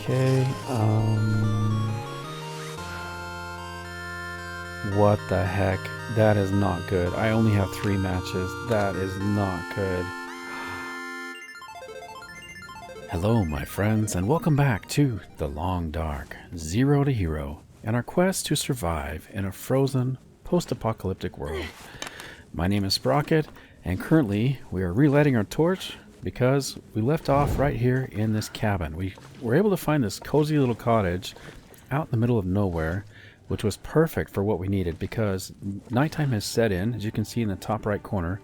Okay, what the heck? That is not good. I only have 3 matches. That is not good. Hello, my friends, and welcome back to The Long Dark, Zero to Hero, and our quest to survive in a frozen, post-apocalyptic world. My name is Sprocket, and currently we are relighting our torch because we left off right here in this cabin. We were able to find this cozy little cottage out in the middle of nowhere, which was perfect for what we needed because nighttime has set in. As you can see in the top right corner,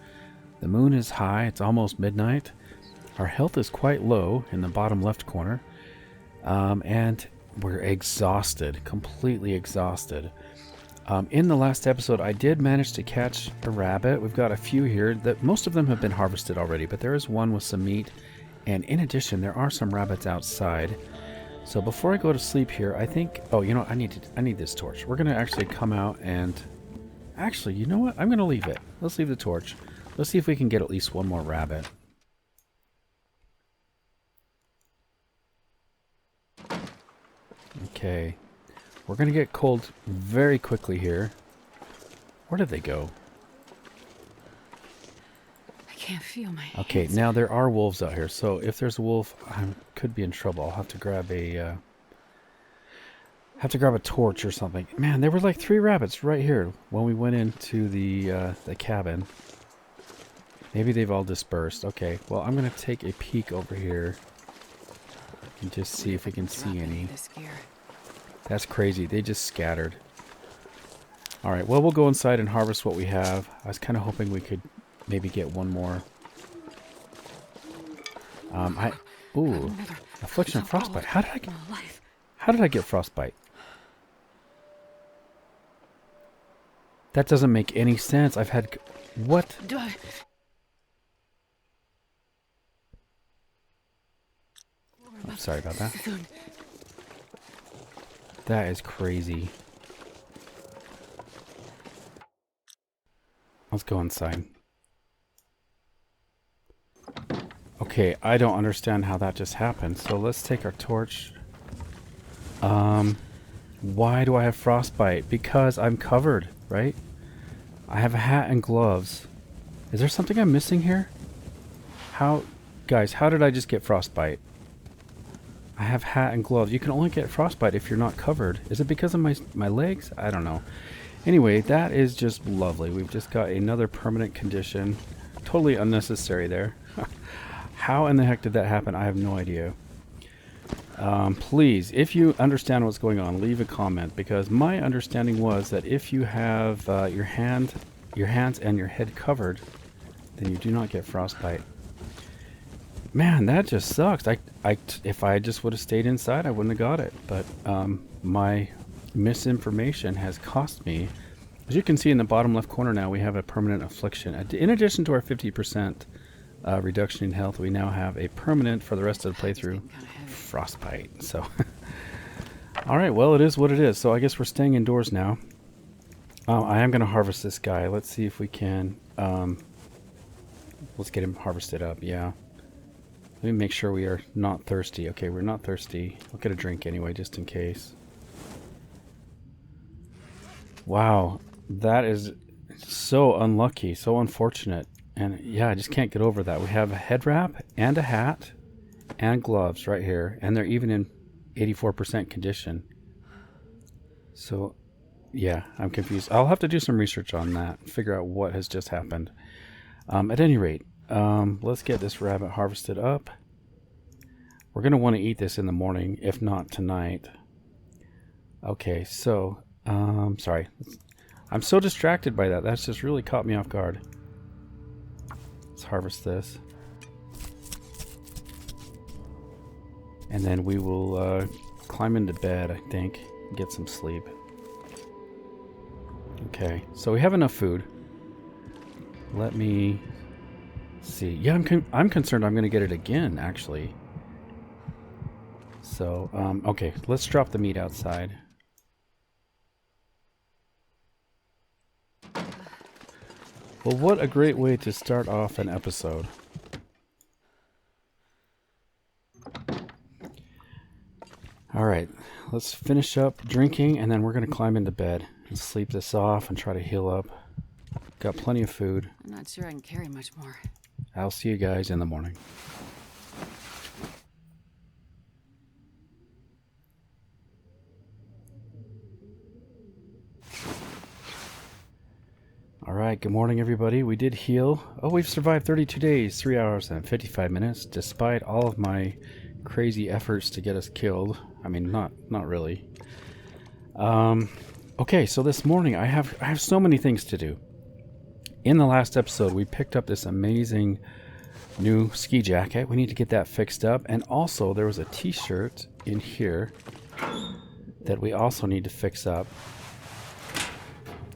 the moon is high. It's almost midnight. Our health is quite low in the bottom left corner, and we're exhausted, completely exhausted. In the last episode, I did manage to catch a rabbit. We've got a few here. That most of them have been harvested already, but there is one with some meat. And in addition, there are some rabbits outside. So before I go to sleep here, I think... Oh, you know, I need this torch. We're going to actually come out and... Actually, you know what? I'm going to leave it. Let's leave the torch. Let's see if we can get at least one more rabbit. Okay. We're going to get cold very quickly here. Where did they go? I can't feel my hands. Okay, now there are wolves out here, so if there's a wolf, I could be in trouble. I'll have to grab a torch or something. Man, there were like 3 rabbits right here when we went into the cabin. Maybe they've all dispersed. Okay, well, I'm going to take a peek over here and just see if we can see any. That's crazy. They just scattered. Alright, well, we'll go inside and harvest what we have. I was kind of hoping we could maybe get one more. Ooh, affliction of frostbite. How did I get frostbite? That doesn't make any sense. I've had... What? I'm sorry about that. That is crazy. Let's go inside. Okay, I don't understand how that just happened. So let's take our torch. Why do I have frostbite? Because I'm covered, right? I have a hat and gloves. Is there something I'm missing here? Guys, how did I just get frostbite? I have hat and gloves. You can only get frostbite if you're not covered. Is it because of my legs? I don't know. Anyway, that is just lovely. We've just got another permanent condition. Totally unnecessary there. How in the heck did that happen? I have no idea. Please, if you understand what's going on, leave a comment, because my understanding was that if you have your hands and your head covered, then you do not get frostbite. Man, that just sucks. If I just would have stayed inside, I wouldn't have got it. But my misinformation has cost me. As you can see in the bottom left corner now, we have a permanent affliction. In addition to our 50% reduction in health, we now have a permanent, for the rest of the playthrough, frostbite. So, alright, well, it is what it is. So I guess we're staying indoors now. I am going to harvest this guy. Let's see if we can... let's get him harvested up, yeah. Let me make sure we are not thirsty. Okay, we're not thirsty. I'll get a drink anyway, just in case. Wow, that is so unlucky, so unfortunate. And yeah, I just can't get over that. We have a head wrap and a hat and gloves right here. And they're even in 84% condition. So, yeah, I'm confused. I'll have to do some research on that. Figure out what has just happened. At any rate, let's get this rabbit harvested up. We're going to want to eat this in the morning, if not tonight. Okay, so, sorry. I'm so distracted by that. That's just really caught me off guard. Let's harvest this. And then we will climb into bed, I think, and get some sleep. Okay, so we have enough food. Let me see. Yeah, I'm concerned I'm going to get it again, actually. So, okay, let's drop the meat outside. Well, what a great way to start off an episode. All right, let's finish up drinking, and then we're going to climb into bed and sleep this off and try to heal up. Got plenty of food. I'm not sure I can carry much more. I'll see you guys in the morning. All right, good morning, everybody. We did heal. Oh, we've survived 32 days, 3 hours, and 55 minutes, despite all of my crazy efforts to get us killed. I mean, not really. Okay, so this morning I have so many things to do. In the last episode, we picked up this amazing new ski jacket. We need to get that fixed up, and also there was a t-shirt in here that we also need to fix up.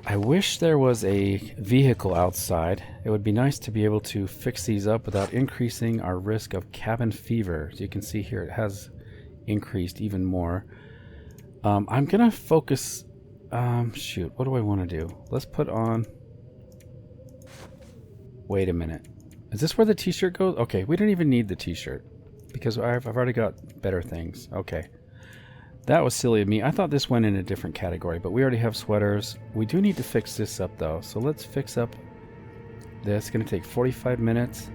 I wish there was a vehicle outside. It would be nice to be able to fix these up without increasing our risk of cabin fever. As you can see here, it has increased even more. I'm gonna focus. Shoot, what do I want to do? Let's put on. Wait a minute. Is this where the t-shirt goes? Okay, we don't even need the t-shirt because I've already got better things. Okay. That was silly of me. I thought this went in a different category, but we already have sweaters. We do need to fix this up, though. So let's fix up this. It's going to take 45 minutes.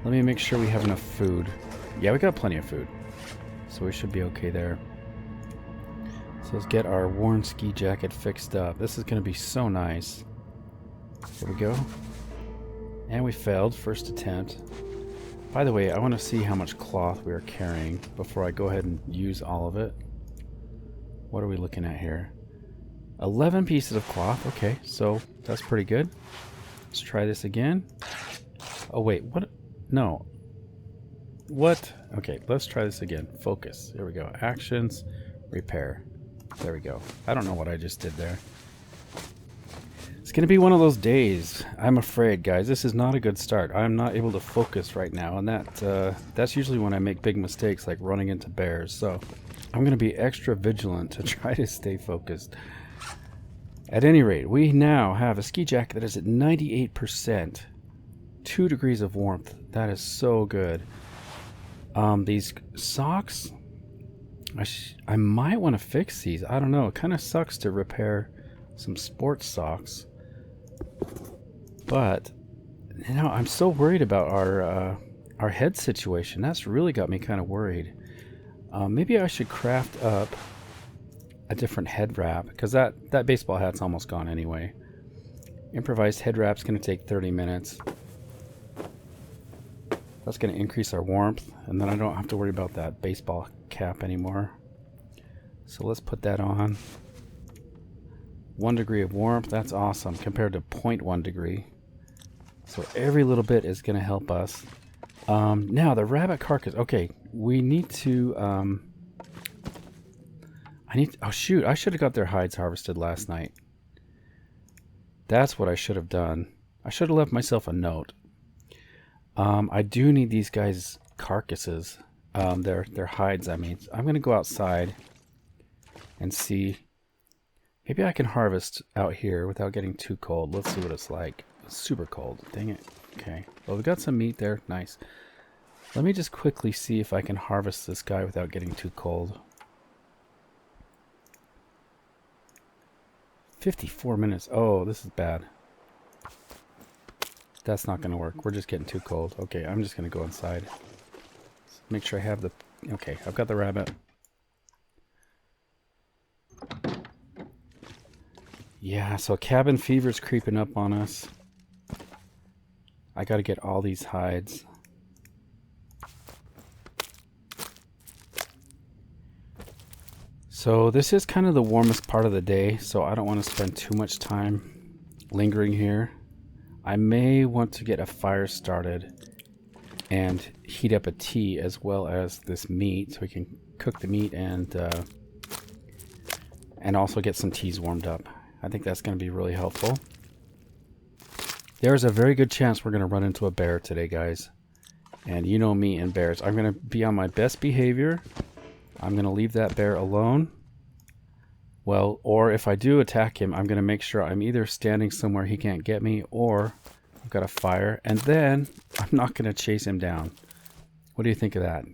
Let me make sure we have enough food. Yeah, we got plenty of food. So we should be okay there. So let's get our worn ski jacket fixed up. This is going to be so nice. Here we go. And we failed. First attempt. By the way, I want to see how much cloth we are carrying before I go ahead and use all of it. What are we looking at here? 11 pieces of cloth. Okay, so that's pretty good. Let's try this again. Oh, wait. What? No. What? Okay, let's try this again. Focus. Here we go. Actions. Repair. There we go. I don't know what I just did there. It's going to be one of those days. I'm afraid, guys. This is not a good start. I'm not able to focus right now, and that's usually when I make big mistakes, like running into bears. So I'm going to be extra vigilant to try to stay focused. At any rate, we now have a ski jacket that is at 98%. 2 degrees of warmth. That is so good. These socks, I might want to fix these. I don't know. It kind of sucks to repair some sports socks. But, you know, I'm so worried about our head situation. That's really got me kind of worried. Maybe I should craft up a different head wrap, because that baseball hat's almost gone anyway. Improvised head wrap's going to take 30 minutes. That's going to increase our warmth, and then I don't have to worry about that baseball cap anymore. So let's put that on. 1 degree of warmth, that's awesome, compared to 0.1 degree. So every little bit is going to help us. Now the rabbit carcass. Okay, we need to. Oh shoot! I should have got their hides harvested last night. That's what I should have done. I should have left myself a note. I do need these guys' carcasses. Their hides. I mean, I'm gonna go outside and see. Maybe I can harvest out here without getting too cold. Let's see what it's like. It's super cold. Dang it. Okay. Well, we got some meat there. Nice. Let me just quickly see if I can harvest this guy without getting too cold. 54 minutes. Oh, this is bad. That's not going to work. We're just getting too cold. Okay, I'm just going to go inside. Let's make sure I have the... Okay, I've got the rabbit. Yeah, so cabin fever's creeping up on us. I got to get all these hides. So this is kind of the warmest part of the day, so I don't want to spend too much time lingering here. I may want to get a fire started and heat up a tea as well as this meat, so we can cook the meat and also get some teas warmed up. I think that's going to be really helpful. There's a very good chance we're going to run into a bear today, guys. And you know me and bears. I'm going to be on my best behavior. I'm going to leave that bear alone. Well, or if I do attack him, I'm going to make sure I'm either standing somewhere he can't get me, or I've got a fire, and then I'm not going to chase him down. What do you think of that?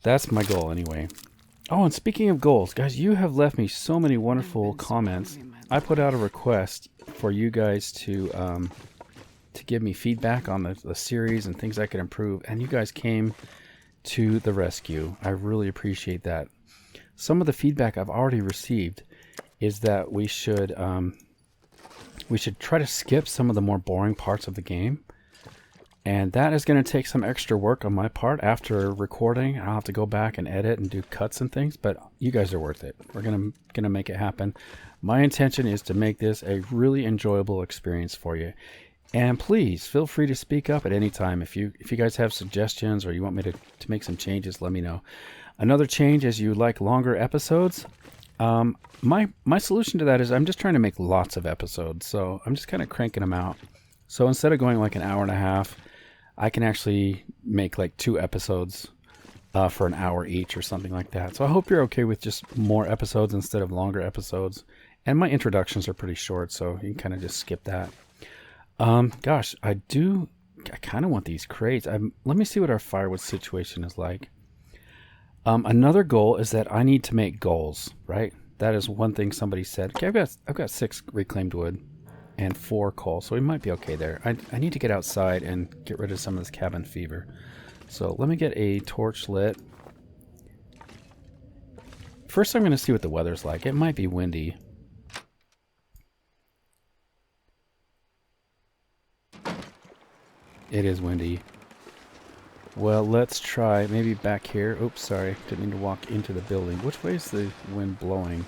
That's my goal anyway. Oh, and speaking of goals, guys, you have left me so many wonderful comments. I put out a request for you guys to give me feedback on the series and things I could improve, and you guys came to the rescue. I really appreciate that. Some of the feedback I've already received is that we should try to skip some of the more boring parts of the game. And that is going to take some extra work on my part after recording. I'll have to go back and edit and do cuts and things, but you guys are worth it. We're going to make it happen. My intention is to make this a really enjoyable experience for you. And please feel free to speak up at any time. If you guys have suggestions or you want me to make some changes, let me know. Another change is you like longer episodes. My solution to that is I'm just trying to make lots of episodes. So I'm just kind of cranking them out. So instead of going like an hour and a half, I can actually make like 2 episodes for an hour each or something like that. So I hope you're okay with just more episodes instead of longer episodes. And my introductions are pretty short, so you can kind of just skip that. Gosh, I kind of want these crates. Let me see what our firewood situation is like. Another goal is that I need to make goals, right? That is one thing somebody said. Okay, I've got 6 reclaimed wood and 4 coal, so we might be okay there. I need to get outside and get rid of some of this cabin fever. So let me get a torch lit. First, I'm going to see what the weather's like. It might be windy. It is windy. Well, let's try maybe back here. Oops, sorry. Didn't mean to walk into the building. Which way is the wind blowing?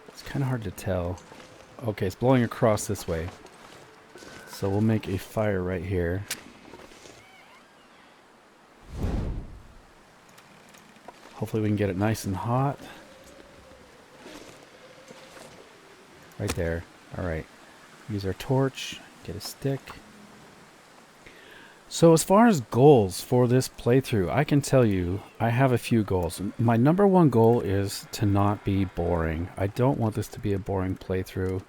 It's kind of hard to tell. Okay, it's blowing across this way. So we'll make a fire right here. Hopefully we can get it nice and hot. Right there. Alright. Use our torch. Get a stick. So as far as goals for this playthrough, I can tell you I have a few goals. My number one goal is to not be boring. I don't want this to be a boring playthrough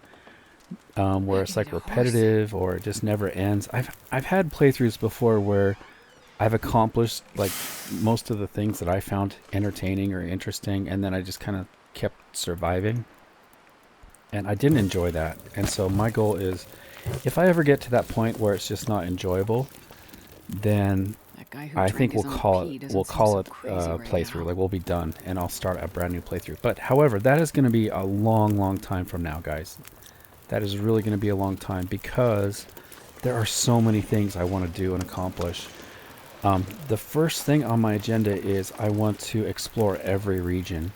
where it's like repetitive or it just never ends. I've had playthroughs before where I've accomplished like most of the things that I found entertaining or interesting, and then I just kind of kept surviving. And I didn't enjoy that. And so my goal is, if I ever get to that point where it's just not enjoyable, then I think we'll call it playthrough. Like, we'll be done and I'll start a brand new playthrough. But however, that is going to be a long time from now, guys. That is really going to be a long time because there are so many things I want to do and accomplish. The first thing on my agenda is I want to explore every region.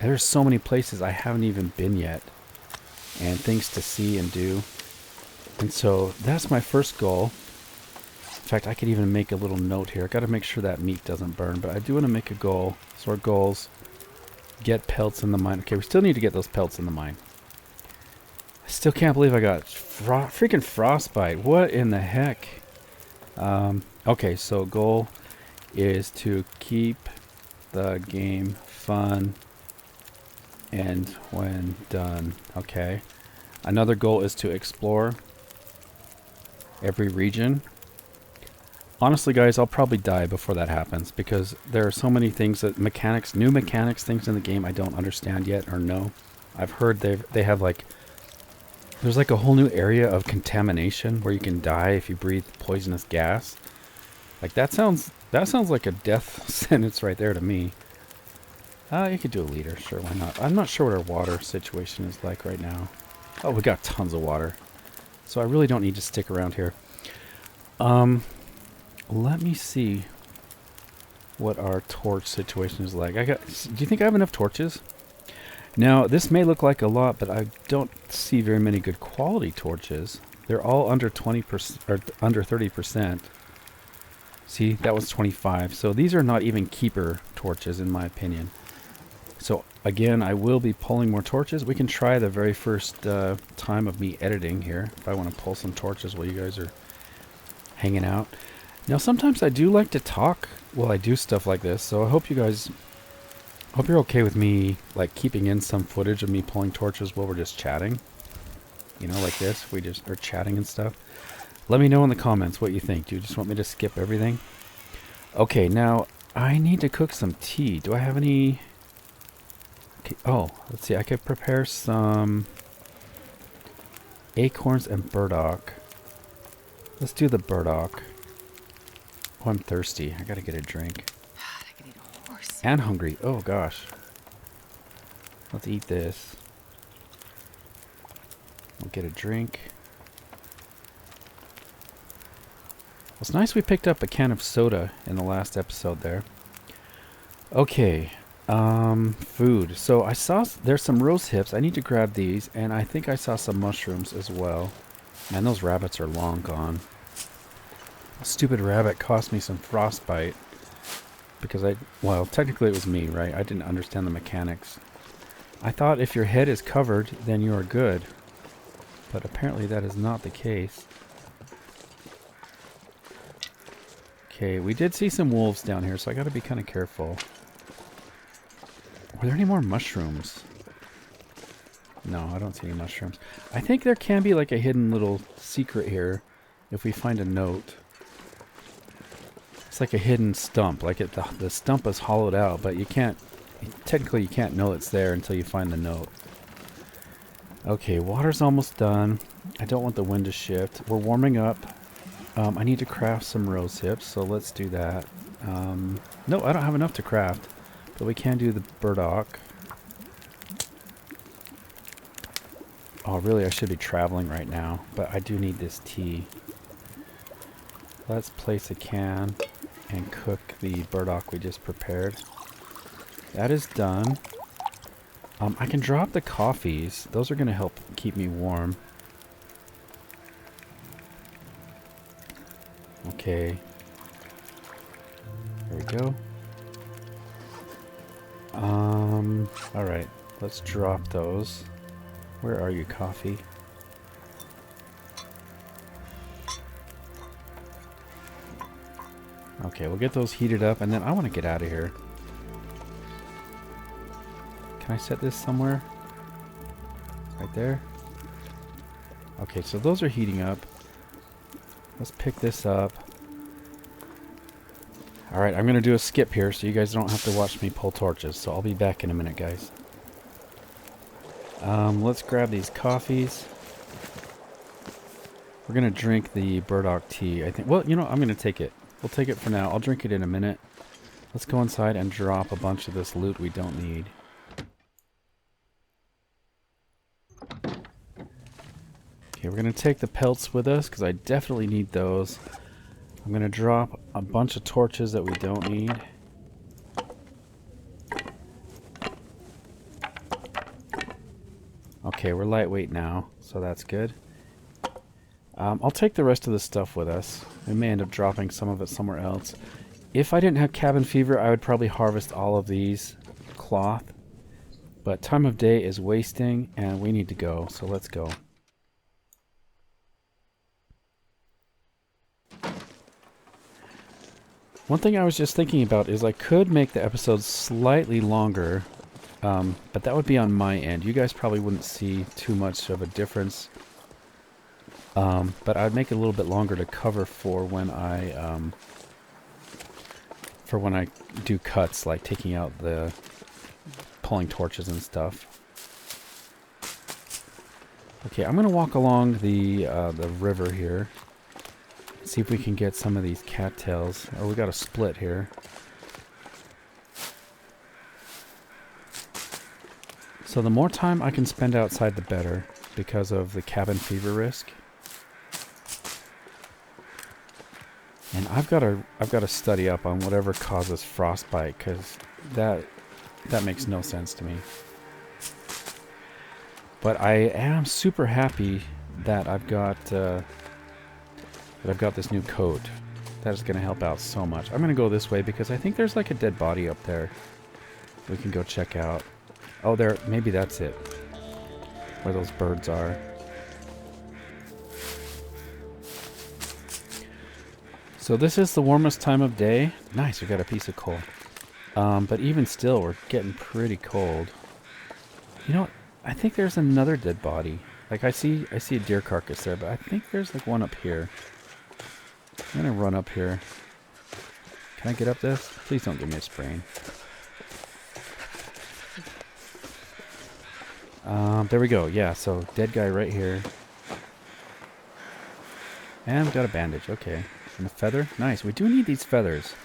And there's so many places I haven't even been yet, and things to see and do. And so that's my first goal. In fact, I could even make a little note here. I got to make sure that meat doesn't burn, but I do want to make a goal. So our goals: get pelts in the mine. Okay, we still need to get those pelts in the mine. I still can't believe I got freaking frostbite. What in the heck? Okay, so goal is to keep the game fun and when done. Okay. Another goal is to explore every region. Honestly, guys, I'll probably die before that happens because there are so many things that new mechanics, things in the game I don't understand yet or know. I've heard they have like, there's like a whole new area of contamination where you can die if you breathe poisonous gas. Like that sounds like a death sentence right there to me. You could do a liter, sure, why not? I'm not sure what our water situation is like right now. Oh, we got tons of water. So I really don't need to stick around here. Let me see what our torch situation is like. Do you think I have enough torches? Now, this may look like a lot, but I don't see very many good quality torches. They're all under 20% or under 30%. See, that was 25. So these are not even keeper torches in my opinion. So again, I will be pulling more torches. We can try the very first time of me editing here. If I want to pull some torches while you guys are hanging out. Now, sometimes I do like to talk while I do stuff like this. So I hope you're okay with me like keeping in some footage of me pulling torches while we're just chatting. You know, like this. We just are chatting and stuff. Let me know in the comments what you think. Do you just want me to skip everything? Okay, now I need to cook some tea. Do I have any Okay. Oh, let's see. I could prepare some acorns and burdock. Let's do the burdock. Oh, I'm thirsty. I gotta get a drink. I could eat a horse. And hungry. Oh, gosh. Let's eat this. We'll get a drink. It's nice we picked up a can of soda in the last episode there. Okay. Food. So I saw there's some rose hips. I need to grab these. And I think I saw some mushrooms as well. Man, those rabbits are long gone. A stupid rabbit cost me some frostbite. Because well, technically it was me, right? I didn't understand the mechanics. I thought if your head is covered, then you are good. But apparently that is not the case. Okay, we did see some wolves down here, so I gotta be kind of careful. Were there any more mushrooms? No, I don't see any mushrooms. I think there can be like a hidden little secret here if we find a note. It's like a hidden stump. Like the stump is hollowed out, but you can't... Technically, you can't know it's there until you find the note. Okay, water's almost done. I don't want the wind to shift. We're warming up. I need to craft some rose hips, so let's do that. No, I don't have enough to craft, but we can do the burdock. Oh, really, I should be traveling right now, but I do need this tea. Let's place a can and cook the burdock we just prepared. That is done. I can drop the coffees. Those are going to help keep me warm. Okay. There we go. Alright. Let's drop those. Where are you, coffee? Okay, we'll get those heated up, and then I want to get out of here. Can I set this somewhere? Right there? Okay, so those are heating up. Let's pick this up. Alright, I'm going to do a skip here so you guys don't have to watch me pull torches. So I'll be back in a minute, guys. Let's grab these coffees. We're going to drink the burdock tea, I think. Well, you know, I'm going to take it. We'll take it for now. I'll drink it in a minute. Let's go inside and drop a bunch of this loot we don't need. Okay, we're going to take the pelts with us because I definitely need those. I'm going to drop a bunch of torches that we don't need. Okay, we're lightweight now, so that's good. I'll take the rest of the stuff with us. We may end up dropping some of it somewhere else. If I didn't have cabin fever, I would probably harvest all of these cloth. But time of day is wasting, and we need to go, so let's go. One thing I was just thinking about is I could make the episodes slightly longer, but that would be on my end. You guys probably wouldn't see too much of a difference. But I'd make it a little bit longer to cover for when I do cuts, like taking out the pulling torches and stuff. Okay, I'm gonna walk along the river here. See if we can get some of these cattails. Oh, we got a split here. So the more time I can spend outside, the better, because of the cabin fever risk. And I've got to study up on whatever causes frostbite, because that makes no sense to me. But I am super happy that I've got this new coat. That is going to help out so much. I'm going to go this way because I think there's like a dead body up there we can go check out. Oh, there, maybe that's it, where those birds are. So this is the warmest time of day. Nice, we got a piece of coal. But even still, we're getting pretty cold. You know what? I think there's another dead body. Like I see a deer carcass there, but I think there's like one up here. I'm gonna run up here. Can I get up this? Please don't give me a sprain. There we go. Yeah, so dead guy right here. And we got a bandage. Okay. And a feather. Nice. We do need these feathers.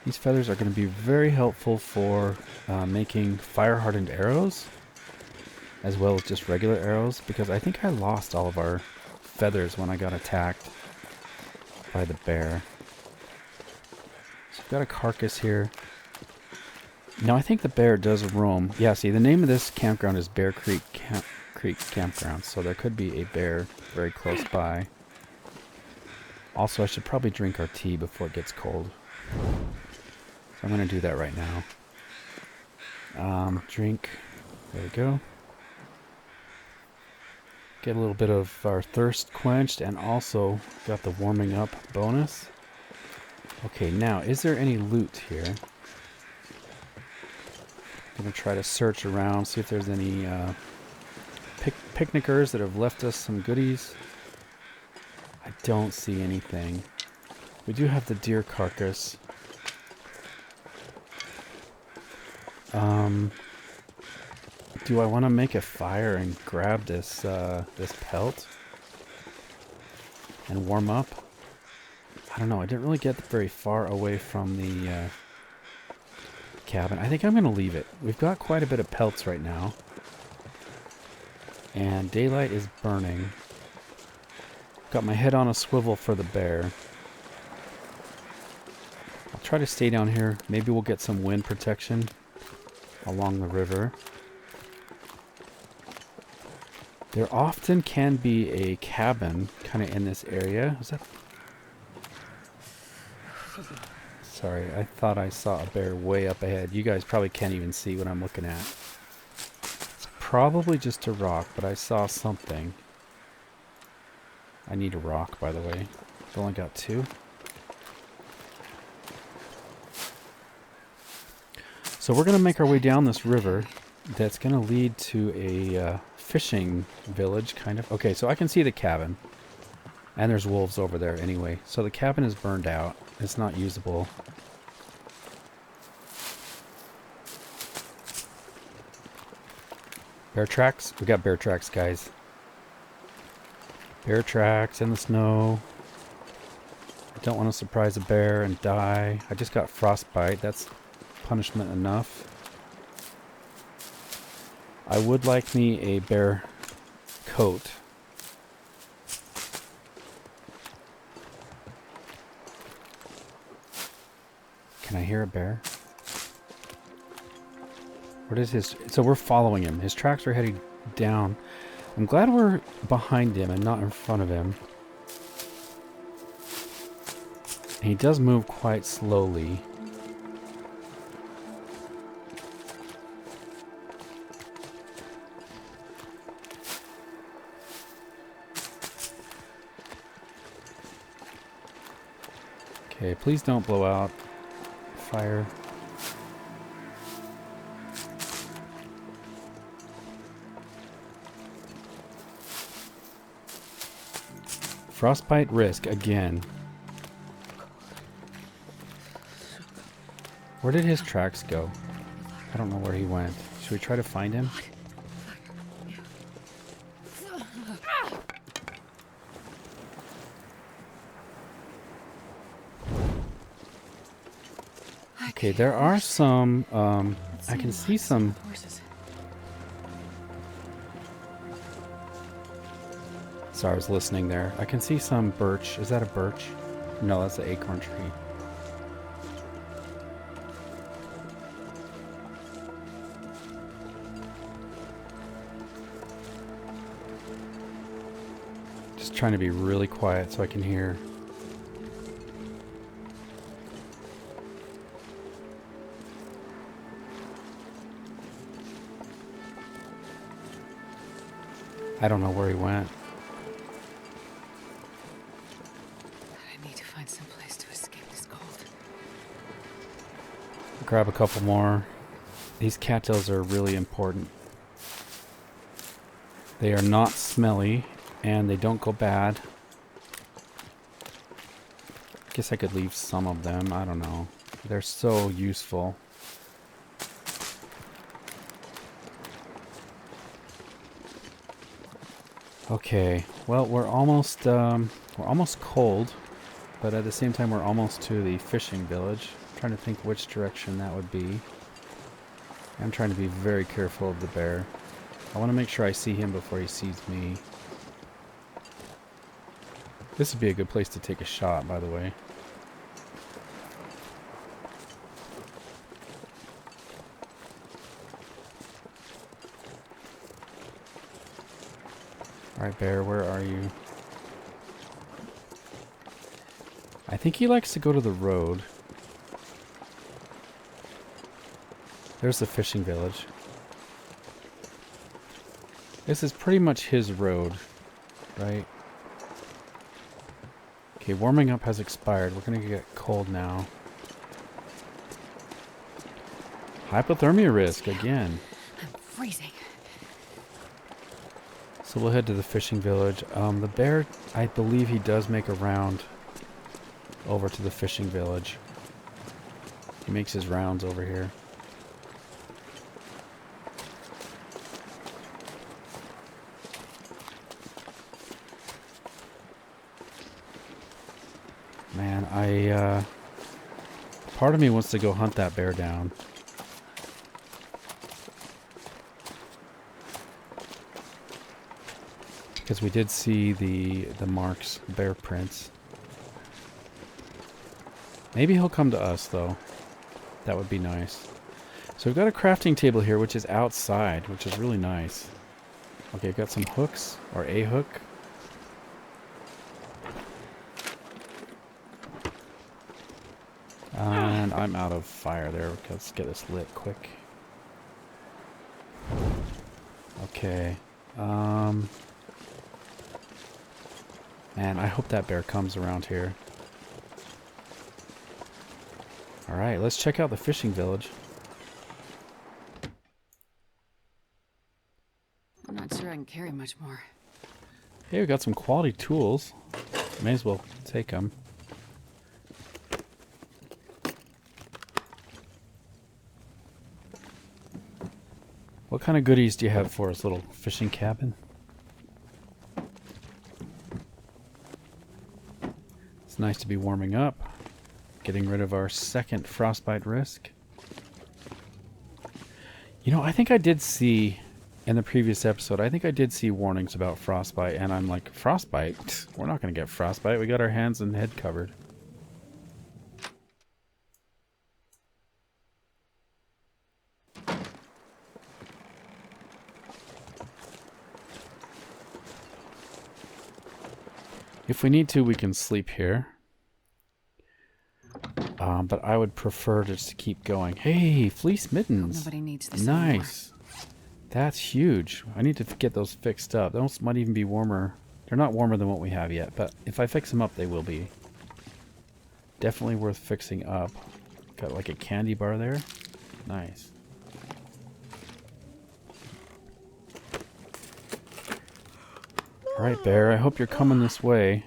These feathers are going to be very helpful for making fire-hardened arrows, as well as just regular arrows, because I think I lost all of our feathers when I got attacked by the bear. So we've got a carcass here. Now I think the bear does roam. Yeah, see, the name of this campground is Bear Creek Campground, so there could be a bear very close by. Also, I should probably drink our tea before it gets cold. So I'm going to do that right now. Drink. There we go. Get a little bit of our thirst quenched, and also got the warming up bonus. Okay, now, is there any loot here? I'm going to try to search around, see if there's any picnickers that have left us some goodies. I don't see anything. We do have the deer carcass. Do I want to make a fire and grab this this pelt and warm up? I don't know. I didn't really get very far away from the cabin. I think I'm going to leave it. We've got quite a bit of pelts right now. And daylight is burning. Got my head on a swivel for the bear. I'll try to stay down here. Maybe we'll get some wind protection along the river. There often can be a cabin kind of in this area. Is that... Sorry, I thought I saw a bear way up ahead. You guys probably can't even see what I'm looking at. It's probably just a rock, but I saw something. I need a rock, by the way. I've only got 2. So we're going to make our way down this river that's going to lead to a fishing village, kind of. Okay, so I can see the cabin. And there's wolves over there anyway. So the cabin is burned out. It's not usable. Bear tracks? We got bear tracks, guys. Bear tracks in the snow. I don't want to surprise a bear and die. I just got frostbite. That's punishment enough. I would like me a bear coat. Can I hear a bear? What is his... So we're following him. His tracks are heading down. I'm glad we're behind him and not in front of him. And he does move quite slowly. Okay, please don't blow out. Fire. Frostbite risk again. Where did his tracks go? I don't know where he went. Should we try to find him? Okay, there are some, I can see some... Sorry, I was listening there. I can see some birch. Is that a birch? No, that's an acorn tree. Just trying to be really quiet so I can hear. I don't know where he went. I need to find some place to escape this cold. Grab a couple more. These cattails are really important. They are not smelly and they don't go bad. Guess I could leave some of them. I don't know. They're so useful. Okay, well, we're almost cold, but at the same time we're almost to the fishing village. I'm trying to think which direction that would be. I'm trying to be very careful of the bear. I want to make sure I see him before he sees me. This would be a good place to take a shot, by the way. Alright, bear, where are you? I think he likes to go to the road. There's the fishing village. This is pretty much his road, right? Okay, warming up has expired. We're gonna get cold now. Hypothermia risk again. I'm freezing. So we'll head to the fishing village. The bear, I believe he does make a round over to the fishing village. He makes his rounds over here. Man, part of me wants to go hunt that bear down. Because we did see the marks, bear prints. Maybe he'll come to us, though. That would be nice. So we've got a crafting table here, which is outside, which is really nice. Okay, I've got some hooks, or a hook. And I'm out of fire there. Let's get this lit quick. Okay. Man, I hope that bear comes around here. Alright, let's check out the fishing village. I'm not sure I can carry much more. Hey, we got some quality tools. May as well take them. What kind of goodies do you have for us, little fishing cabin? It's nice to be warming up. Getting rid of our second frostbite risk. You know, I think I did see, in the previous episode, I think I did see warnings about frostbite, and I'm like, frostbite? We're not going to get frostbite. We got our hands and head covered. If we need to, we can sleep here. But I would prefer just to keep going. Hey, fleece mittens. Nobody needs this Nice. That's huge. I need to get those fixed up. Those might even be warmer. They're not warmer than what we have yet, but if I fix them up, they will be. Definitely worth fixing up. Got like a candy bar there. Nice. Alright, bear. I hope you're coming this way.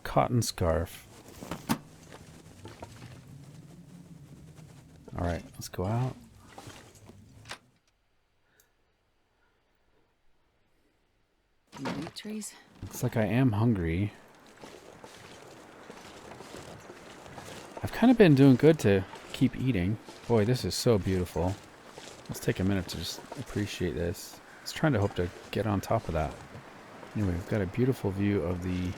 Cotton scarf. Alright, let's go out. Meat trees? Looks like I am hungry. I've kind of been doing good to keep eating. Boy, this is so beautiful. Let's take a minute to just appreciate this. I was trying to hope to get on top of that. Anyway, we've got a beautiful view of the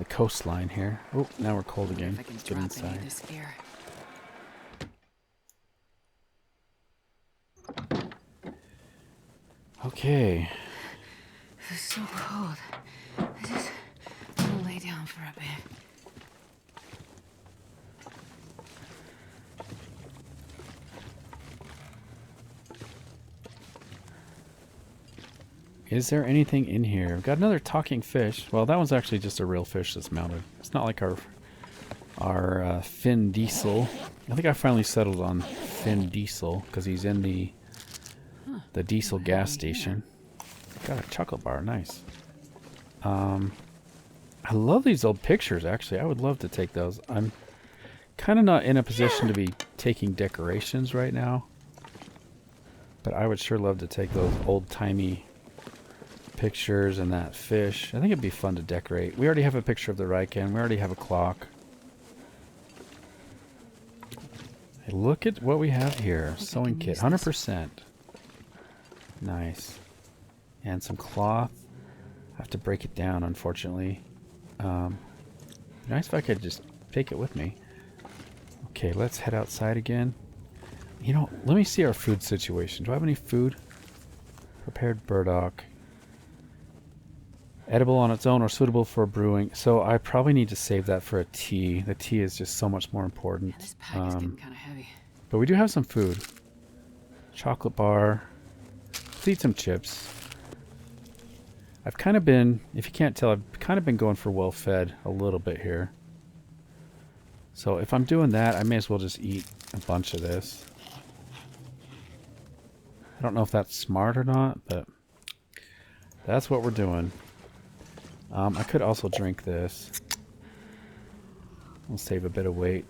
coastline here. Oh, now we're cold again. Let's get inside. Okay. This is so cold. I just want to lay down for a bit. Is there anything in here? We've got another talking fish. Well, that one's actually just a real fish that's mounted. It's not like our Finn Diesel. I think I finally settled on Finn Diesel because he's in the diesel gas station. Got a chocolate bar, nice. I love these old pictures. Actually, I would love to take those. I'm kind of not in a position to be taking decorations right now. But I would sure love to take those old-timey pictures and that fish. I think it'd be fun to decorate. We already have a picture of the Riken. We already have a clock. Hey, look at what we have here. Sewing kit. 100%. Nice. And some cloth. I have to break it down, unfortunately. Nice if I could just take it with me. Okay, let's head outside again. You know, let me see our food situation. Do I have any food? Prepared burdock. Edible on its own or suitable for brewing. So I probably need to save that for a tea. The tea is just so much more important. Yeah, this pack is getting kind of heavy. But we do have some food. Chocolate bar. Let's eat some chips. I've kind of been, if you can't tell, I've kind of been going for well-fed a little bit here. So if I'm doing that, I may as well just eat a bunch of this. I don't know if that's smart or not, but that's what we're doing. I could also drink this. We'll save a bit of weight.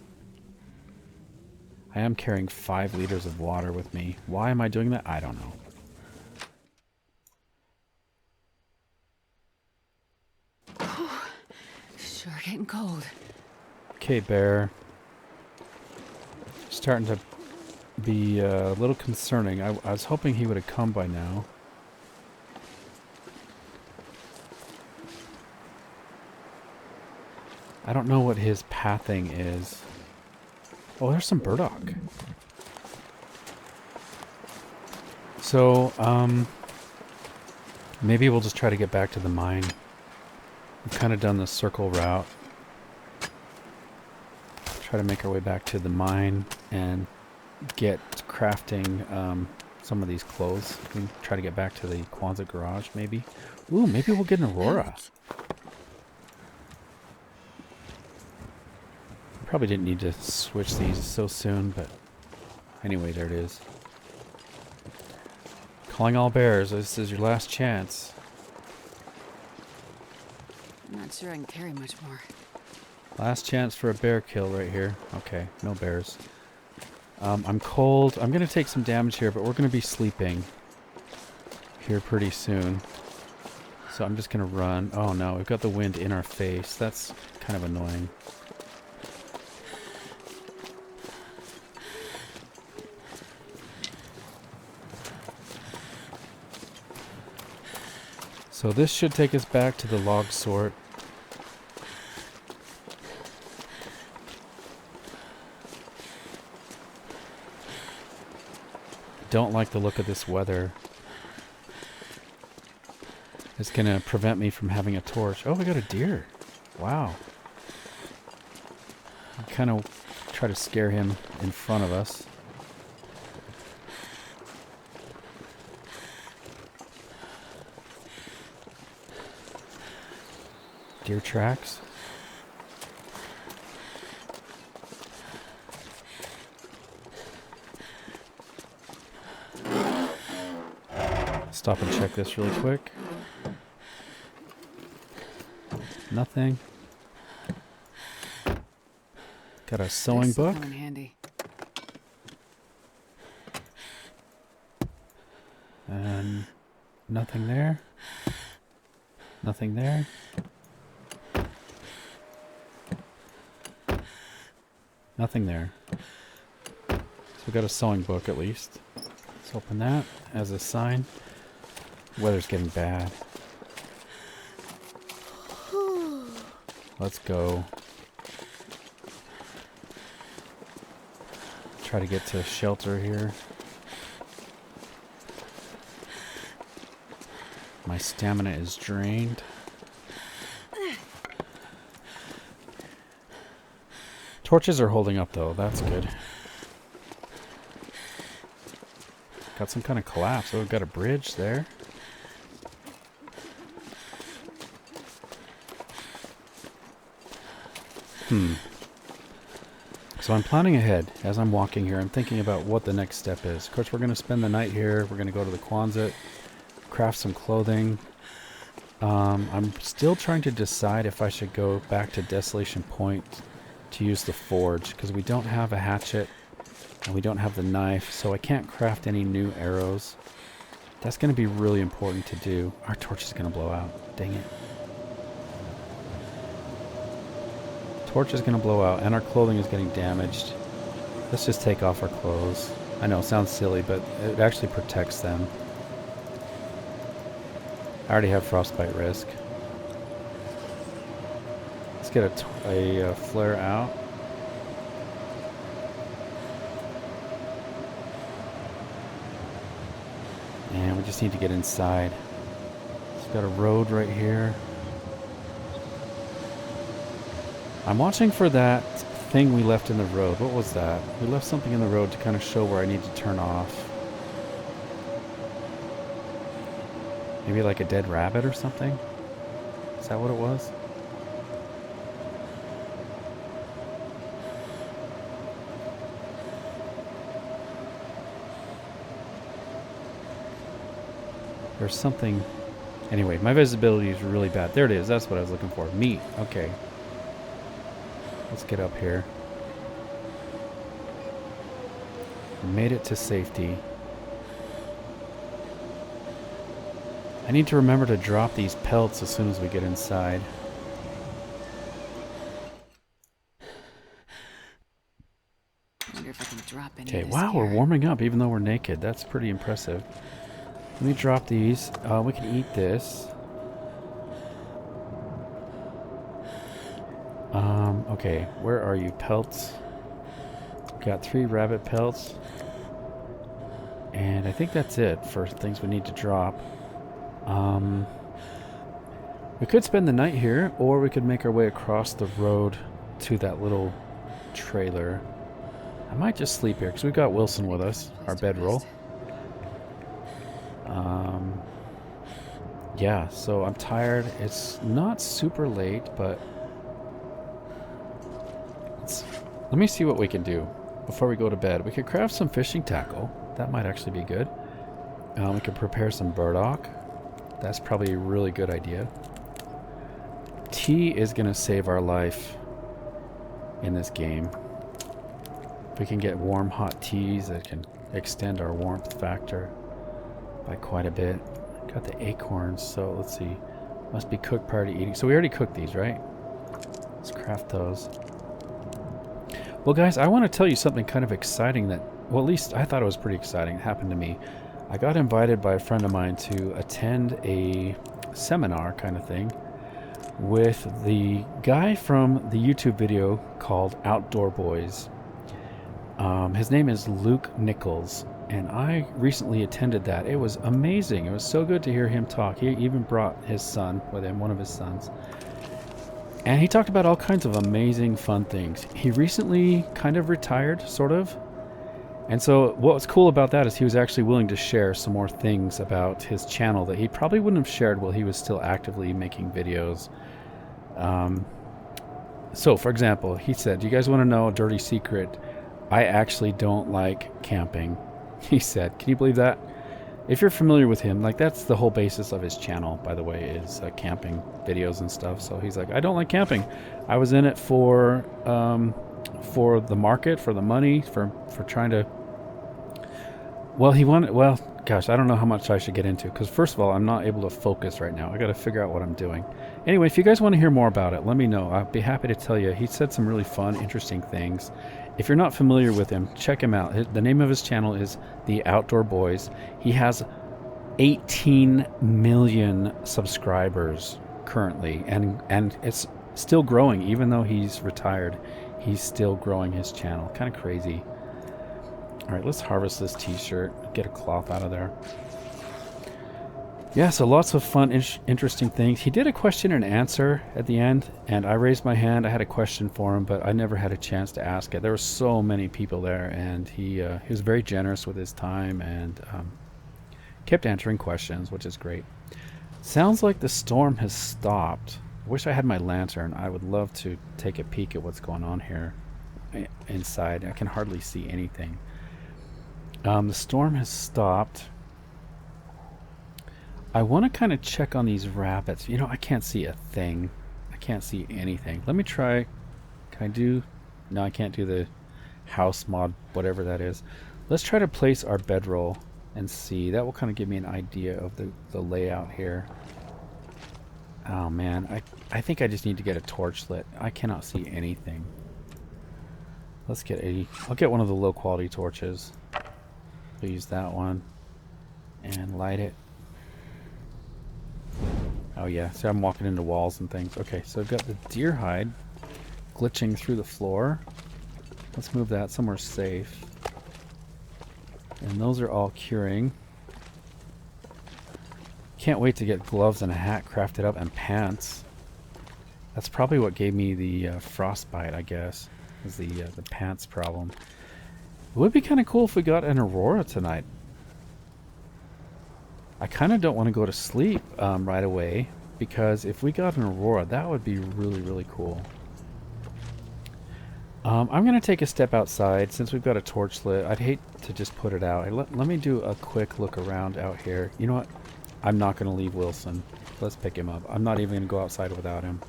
I am carrying 5 liters of water with me. Why am I doing that? I don't know. Sure getting cold. Okay, bear. Starting to be a little concerning. I was hoping he would have come by now. I don't know what his pathing is. Oh, there's some burdock. So, maybe we'll just try to get back to the mine. We've kind of done the circle route. Try to make our way back to the mine and get crafting some of these clothes. We can try to get back to the Quonset Garage, maybe. Ooh, maybe we'll get an Aurora. Probably didn't need to switch these so soon, but anyway, there it is. Calling all bears. This is your last chance. I'm not sure I can carry much more. Last chance for a bear kill right here. Okay, no bears. I'm cold. I'm going to take some damage here, but we're going to be sleeping here pretty soon. So I'm just going to run. Oh no, we've got the wind in our face. That's kind of annoying. So this should take us back to the log sort. Don't like the look of this weather. It's going to prevent me from having a torch. Oh, we got a deer. Wow. I kind of try to scare him in front of us. Deer tracks. Stop and check this really quick. Nothing. Got a sewing book. Come in handy. And nothing there. Nothing there. Nothing there. So we got a sewing book at least. Let's open that as a sign. Weather's getting bad. Let's go. Try to get to shelter here. My stamina is drained. Torches are holding up though, that's good. Got some kind of collapse. Oh, we've got a bridge there. So I'm planning ahead as I'm walking here. I'm thinking about what the next step is. Of course, we're going to spend the night here. We're going to go to the Quonset, craft some clothing. I'm still trying to decide if I should go back to Desolation Point to use the forge because we don't have a hatchet and we don't have the knife, so I can't craft any new arrows. That's going to be really important to do. Our torch is going to blow out. Dang it. Torch is going to blow out and our clothing is getting damaged. Let's just take off our clothes. I know it sounds silly, but it actually protects them. I already have frostbite risk. Let's get a flare out. And we just need to get inside. It's got a road right here. I'm watching for that thing we left in the road. What was that? We left something in the road to kind of show where I need to turn off. Maybe like a dead rabbit or something? Is that what it was? There's something... Anyway, my visibility is really bad. There it is. That's what I was looking for. Meat. Okay. Let's get up here. Made it to safety. I need to remember to drop these pelts as soon as we get inside. I wonder if I can drop any Okay, of this wow, here. we're warming up even though we're naked. That's pretty impressive. Let me drop these. We can eat this. Okay, where are you? Pelts. Got 3 rabbit pelts. And I think that's it for things we need to drop. We could spend the night here, or we could make our way across the road to that little trailer. I might just sleep here, because we've got Wilson with us, our bedroll. Yeah, so I'm tired. It's not super late, but... Let me see what we can do before we go to bed. We could craft some fishing tackle. That might actually be good. We could prepare some burdock. That's probably a really good idea. Tea is going to save our life in this game. If we can get warm, hot teas, that can extend our warmth factor by quite a bit. Got the acorns, so let's see. Must be cooked prior to eating. So we already cooked these, right? Let's craft those. Well, guys, I want to tell you something kind of exciting that, well, at least I thought it was pretty exciting. It happened to me. I got invited by a friend of mine to attend a seminar kind of thing with the guy from the YouTube video called Outdoor Boys. His name is Luke Nichols, and I recently attended that. It was amazing. It was so good to hear him talk. He even brought his son with him, one of his sons. And he talked about all kinds of amazing, fun things. He recently kind of retired, sort of. And so what was cool about that is he was actually willing to share some more things about his channel that he probably wouldn't have shared while he was still actively making videos. So, for example, he said, you guys want to know a dirty secret? I actually don't like camping. He said, can you believe that? If you're familiar with him, like that's the whole basis of his channel, by the way, is camping videos and stuff. So he's like, I don't like camping. I was in it for the market, for the money, for trying to... Well, he wanted... Well, gosh, I don't know how much I should get into, because first of all, I'm not able to focus right now. I got to figure out what I'm doing. Anyway, if you guys want to hear more about it, let me know. I'll be happy to tell you. He said some really fun, interesting things. If you're not familiar with him, check him out. The name of his channel is The Outdoor Boys. He has 18 million subscribers currently, and it's still growing. Even though he's retired, he's still growing his channel. Kind of crazy. All right, let's harvest this t-shirt, get a cloth out of there. Yeah, so lots of fun, interesting things. He did a question and answer at the end, and I raised my hand. I had a question for him, but I never had a chance to ask it. There were so many people there, and he was very generous with his time and kept answering questions, which is great. Sounds like the storm has stopped. I wish I had my lantern. I would love to take a peek at what's going on here inside. I can hardly see anything. The storm has stopped. I want to kind of check on these rabbits. You know, I can't see a thing. I can't see anything. Let me try. Can I do No, I can't do the house mod, whatever that is. Let's try to place our bedroll and see. That will kind of give me an idea of the layout here. Oh man, I think I just need to get a torch lit. I cannot see anything. Let's get I'll get one of the low quality torches. We'll use that one and light it. Oh yeah, see I'm walking into walls and things. Okay, so I've got the deer hide glitching through the floor. Let's move that somewhere safe. And those are all curing. Can't wait to get gloves and a hat crafted up and pants. That's probably what gave me the frostbite, I guess. Is the pants problem. It would be kind of cool if we got an aurora tonight. I kind of don't want to go to sleep right away, because if we got an aurora, that would be really, really cool. I'm going to take a step outside. Since we've got a torch lit, I'd hate to just put it out. Let me do a quick look around out here. You know what? I'm not going to leave Wilson. Let's pick him up. I'm not even going to go outside without him.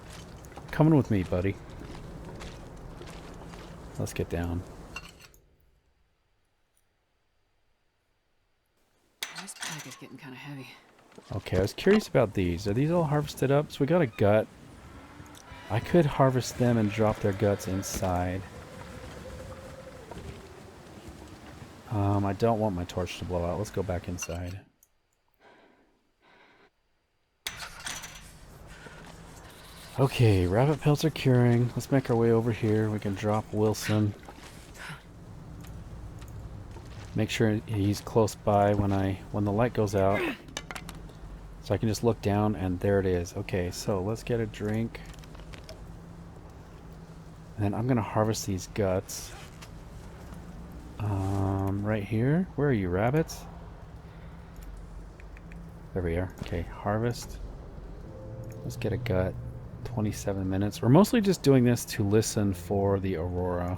Coming with me, buddy. Let's get down. This pack is getting kind of heavy. Okay, I was curious about these. Are these all harvested up? So we got a gut. I could harvest them and drop their guts inside. I don't want my torch to blow out. Let's go back inside. Okay, rabbit pelts are curing. Let's make our way over here. We can drop Wilson. Make sure he's close by when the light goes out. So I can just look down and there it is. Okay, so let's get a drink. And then I'm gonna harvest these guts. Right here. Where are you, rabbits? There we are. Okay, harvest. Let's get a gut. 27 minutes. We're mostly just doing this to listen for the aurora.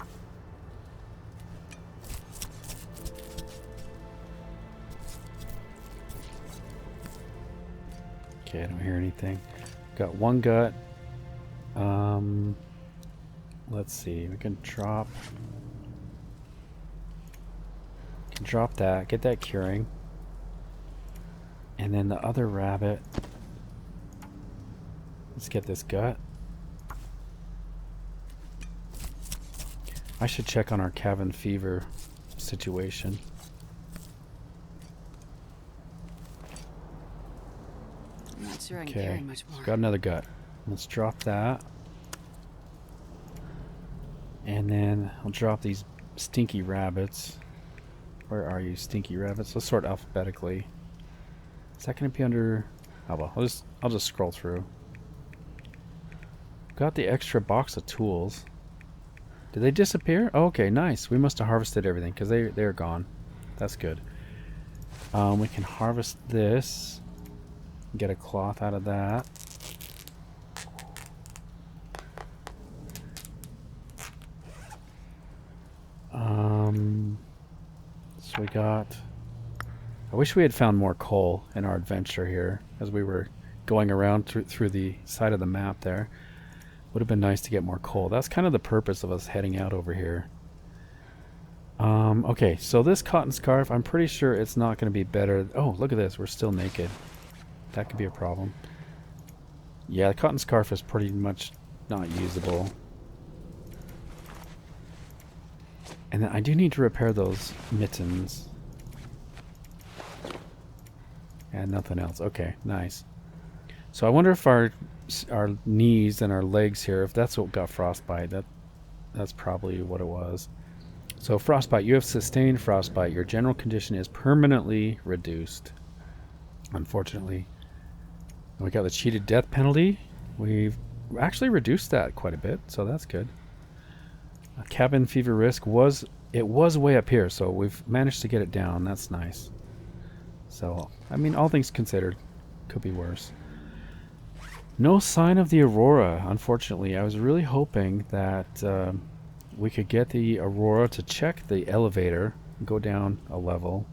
Okay, I don't hear anything. Got one gut. Let's see. We can drop that. Get that curing. And then the other rabbit. Let's get this gut. I should check on our cabin fever situation. I'm not sure I can carry much more. Got another gut. Let's drop that. And then I'll drop these stinky rabbits. Where are you, stinky rabbits? Let's sort alphabetically. Is that going to be under... Oh well, I'll just scroll through. Got the extra box of tools. Did they disappear? Oh, okay, nice. We must have harvested everything because they're gone. That's good. We can harvest this. Get a cloth out of that. So we got... I wish we had found more coal in our adventure here as we were going around through the side of the map there. Would have been nice to get more coal. That's kind of the purpose of us heading out over here. Okay, so this cotton scarf, I'm pretty sure it's not going to be better. Oh, look at this. We're still naked. That could be a problem. Yeah, the cotton scarf is pretty much not usable. And then I do need to repair those mittens. And nothing else. Okay, nice. So I wonder if our knees and our legs here, if that's what got frostbite, that's probably what it was. So frostbite, you have sustained frostbite. Your general condition is permanently reduced. Unfortunately. And we got the cheated death penalty. We've actually reduced that quite a bit, so that's good. Cabin fever risk was way up here, so we've managed to get it down. That's nice. So, I mean, all things considered, could be worse. No sign of the aurora, unfortunately. I was really hoping that we could get the aurora to check the elevator and go down a level.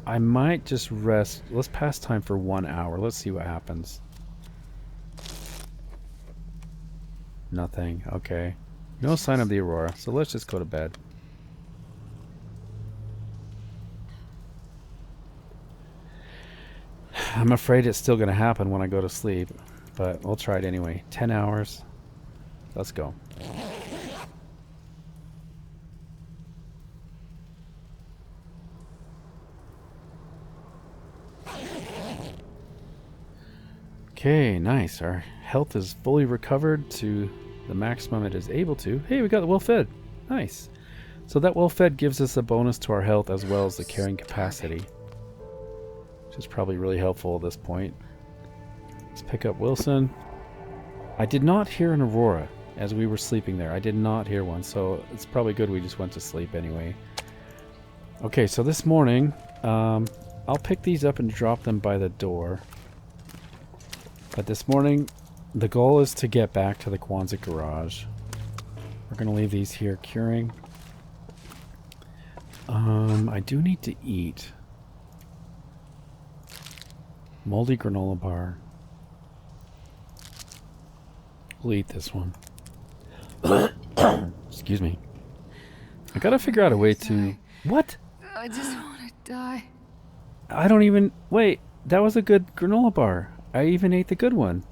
I might just rest. Let's pass time for 1 hour. Let's see what happens. Nothing. Okay. No sign of the aurora, so let's just go to bed. I'm afraid it's still going to happen when I go to sleep, but we'll try it anyway. 10 hours. Let's go. Okay, nice. Our health is fully recovered to the maximum it is able to. Hey, we got well fed. Nice. So that well fed gives us a bonus to our health as well as the carrying capacity, which is probably really helpful at this point. Let's pick up Wilson. I did not hear an aurora as we were sleeping there. I did not hear one, so it's probably good we just went to sleep anyway. Okay, so this morning, I'll pick these up and drop them by the door. But this morning, the goal is to get back to the Quonset Garage. We're going to leave these here curing. I do need to eat. Moldy granola bar. We'll eat this one. Excuse me. I gotta figure out a way to... What? I just want to die. I don't even... Wait, that was a good granola bar. I even ate the good one.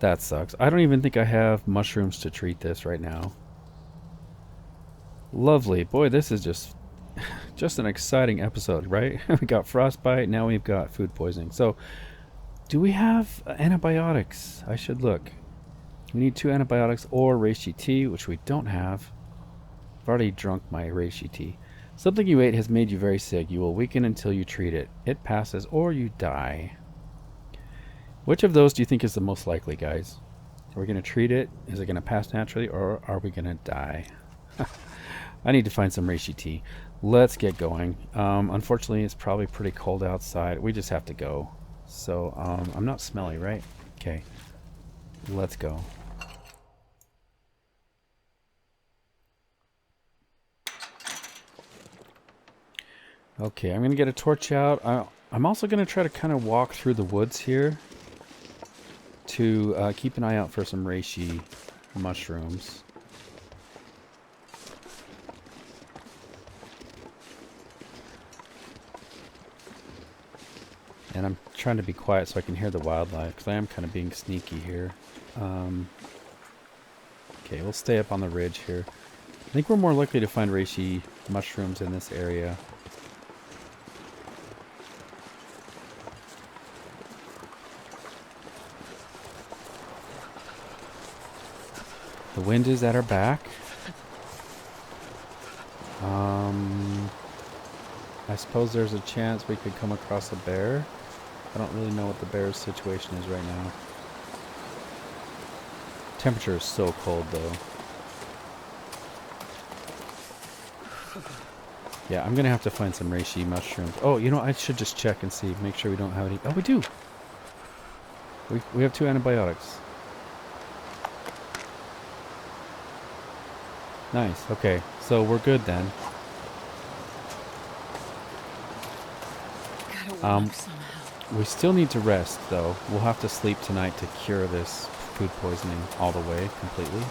That sucks. I don't even think I have mushrooms to treat this right now. Lovely. Boy, this is just an exciting episode, right? We got frostbite, now we've got food poisoning. So, do we have antibiotics? I should look. We need 2 antibiotics or reishi tea, which we don't have. I've already drunk my reishi tea. Something you ate has made you very sick. You will weaken until you treat it. It passes or you die. Which of those do you think is the most likely, guys? Are we going to treat it? Is it going to pass naturally, or are we going to die? I need to find some reishi tea. Let's get going. Unfortunately, it's probably pretty cold outside. We just have to go. So, I'm not smelly, right? Okay. Let's go. Okay, I'm going to get a torch out. I'm also going to try to kind of walk through the woods here to keep an eye out for some reishi mushrooms. And I'm trying to be quiet so I can hear the wildlife, because I am kind of being sneaky here. Okay, we'll stay up on the ridge here. I think we're more likely to find reishi mushrooms in this area. The wind is at our back. I suppose there's a chance we could come across a bear. I don't really know what the bear's situation is right now. Temperature is so cold though. Yeah, I'm gonna have to find some reishi mushrooms. Oh, you know, I should just check and see, make sure we don't have any. Oh, we do. We have 2 antibiotics. Nice. Okay, so we're good then. We still need to rest, though. We'll have to sleep tonight to cure this food poisoning all the way, completely.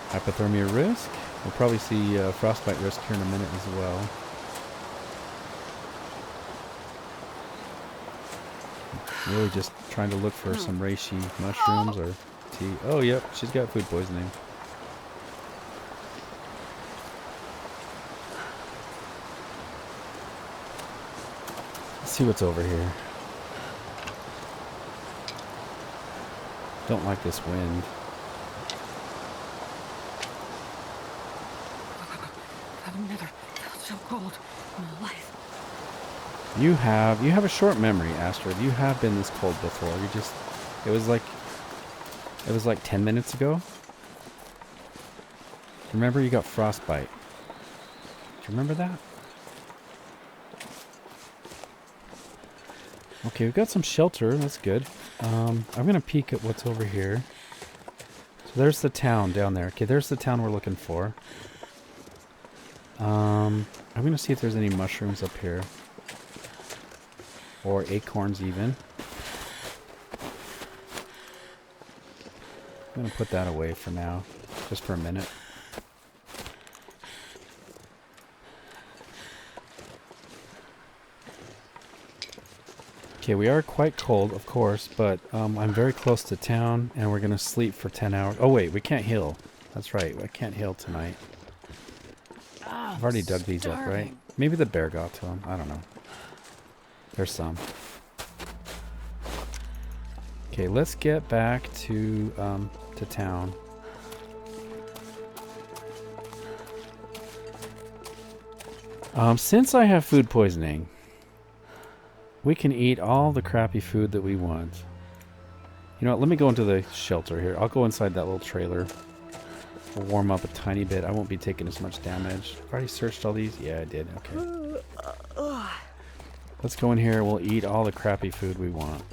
Hypothermia risk. We'll probably see frostbite risk here in a minute as well. Really just trying to look for some reishi mushrooms or tea. Oh, yep, she's got food poisoning. Let's see what's over here. Don't like this wind. I've never felt so cold in my life. You have a short memory, Astrid. You have been this cold before. It was like 10 minutes ago. Remember, you got frostbite. Do you remember that? Okay, we've got some shelter. That's good. I'm gonna peek at what's over here. So there's the town down there. Okay, there's the town we're looking for. I'm gonna see if there's any mushrooms up here. Or acorns even. I'm going to put that away for now, just for a minute. Okay, we are quite cold, of course, but I'm very close to town, and we're going to sleep for 10 hours. Oh, wait, we can't heal. That's right, I can't heal tonight. I've already dug these up, right? Maybe the bear got to them. I don't know. There's some. Okay, let's get back to town. Since I have food poisoning, we can eat all the crappy food that we want. You know what? Let me go into the shelter here. I'll go inside that little trailer. We'll warm up a tiny bit. I won't be taking as much damage. I've already searched all these. Yeah, I did. Okay. Let's go in here. We'll eat all the crappy food we want.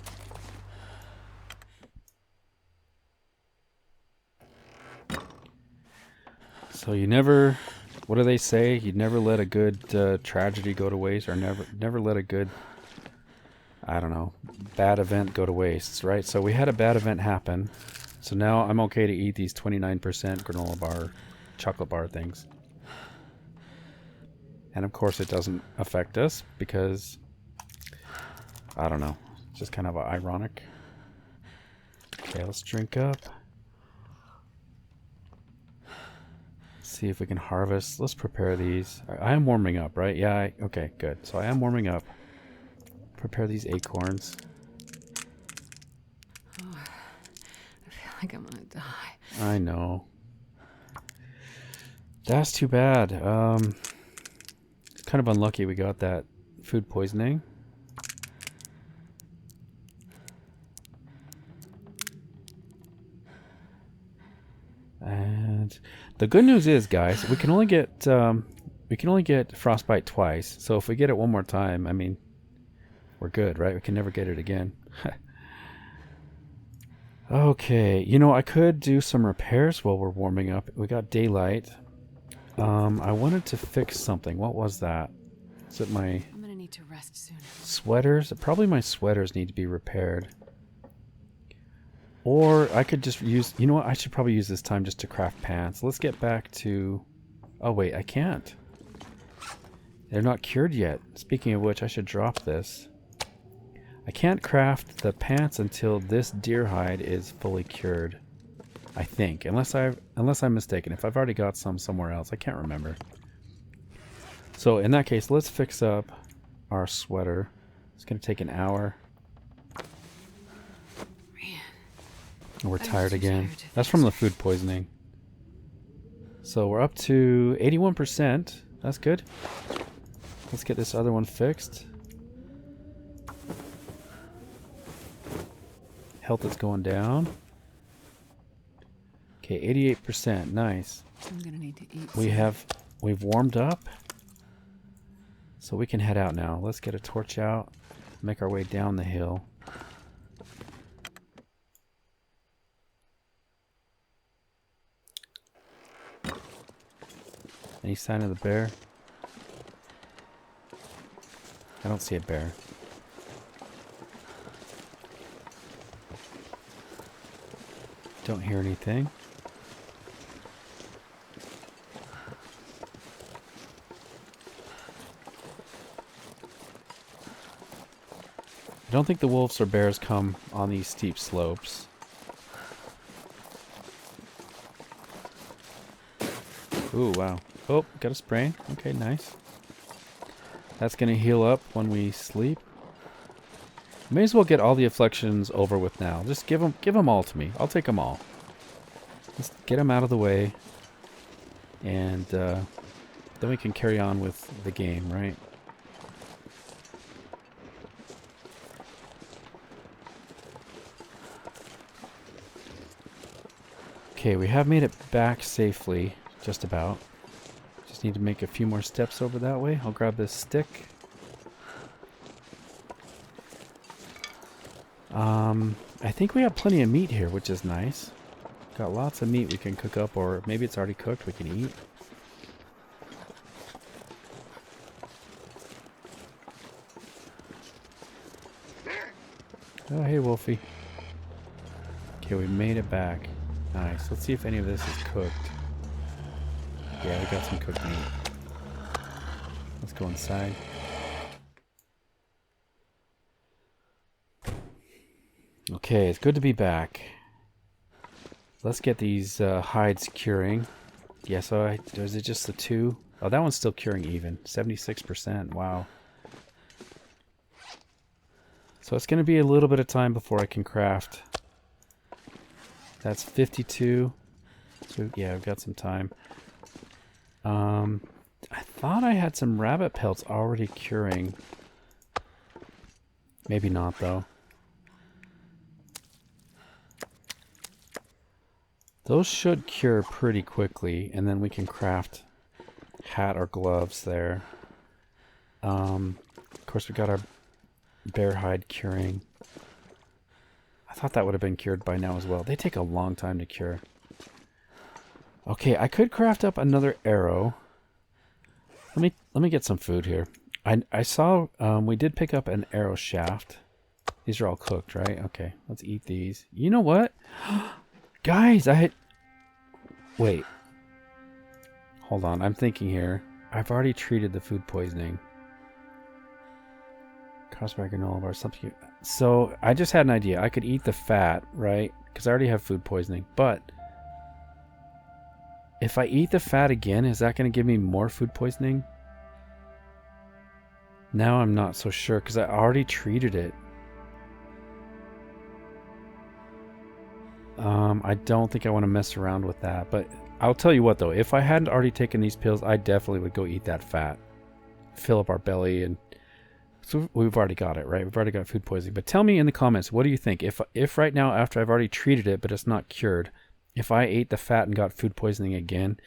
So you never... What do they say? You never let a good tragedy go to waste, or never let a good... I don't know, bad event go to waste, right? So we had a bad event happen. So now I'm okay to eat these 29% granola bar, chocolate bar things. And of course it doesn't affect us because, I don't know, it's just kind of ironic. Okay, let's drink up. See if we can harvest. Let's prepare these. I am warming up, right? Yeah, okay, good. So I am warming up. Prepare these acorns. Oh, I feel like I'm gonna die. I know. That's too bad. Kind of unlucky we got that food poisoning. And the good news is, guys, we can only get frostbite twice. So if we get it one more time, I mean, we're good, right? We can never get it again. Okay, you know, I could do some repairs while we're warming up. We got daylight. I wanted to fix something. What was that? Is it my... I'm gonna need to rest soon. Sweaters? Probably my sweaters need to be repaired. Or I could just use... You know what? I should probably use this time just to craft pants. Let's get back to... Oh, wait, I can't. They're not cured yet. Speaking of which, I should drop this. I can't craft the pants until this deer hide is fully cured. I think, unless I'm mistaken. If I've already got some somewhere else, I can't remember. So in that case, let's fix up our sweater. It's going to take an hour. Man, And we're tired again. That's from the food poisoning. So we're up to 81%. That's good. Let's get this other one fixed. Health is going down. Okay, 88%. Nice. I'm gonna need to eat. We've warmed up. So we can head out now. Let's get a torch out. Make our way down the hill. Any sign of the bear? I don't see a bear. Don't hear anything. I don't think the wolves or bears come on these steep slopes. Ooh, wow. Oh, got a sprain. Okay, nice. That's going to heal up when we sleep. May as well get all the afflictions over with now. Just give them all to me. I'll take them all. Just get them out of the way. And then we can carry on with the game, right? Okay, we have made it back safely. Just about. Just need to make a few more steps over that way. I'll grab this stick. I think we have plenty of meat here, which is nice. Got lots of meat we can cook up, or maybe it's already cooked, we can eat. Oh, hey, Wolfie. Okay, we made it back. Nice. Let's see if any of this is cooked. Yeah, we got some cooked meat. Let's go inside. Okay, it's good to be back. Let's get these hides curing. Yeah, so is it just the 2? Oh, that one's still curing even. 76%. Wow. So it's going to be a little bit of time before I can craft. That's 52. So yeah, I've got some time. I thought I had some rabbit pelts already curing. Maybe not though. Those should cure pretty quickly, and then we can craft hat or gloves there. Of course, we got our bear hide curing. I thought that would have been cured by now as well. They take a long time to cure. Okay, I could craft up another arrow. Let me get some food here. I saw we did pick up an arrow shaft. These are all cooked, right? Okay, let's eat these. You know what? Guys, wait. Hold on, I'm thinking here. I've already treated the food poisoning. Crossbar granola bar, something. So, I just had an idea. I could eat the fat, right? Because I already have food poisoning. But, if I eat the fat again, is that going to give me more food poisoning? Now I'm not so sure, because I already treated it. I don't think I want to mess around with that, but I'll tell you what though, if I hadn't already taken these pills, I definitely would go eat that fat. Fill up our belly, and so we've already got it, right? We've already got food poisoning. But tell me in the comments, what do you think? If right now, after I've already treated it, but it's not cured, if I ate the fat and got food poisoning again,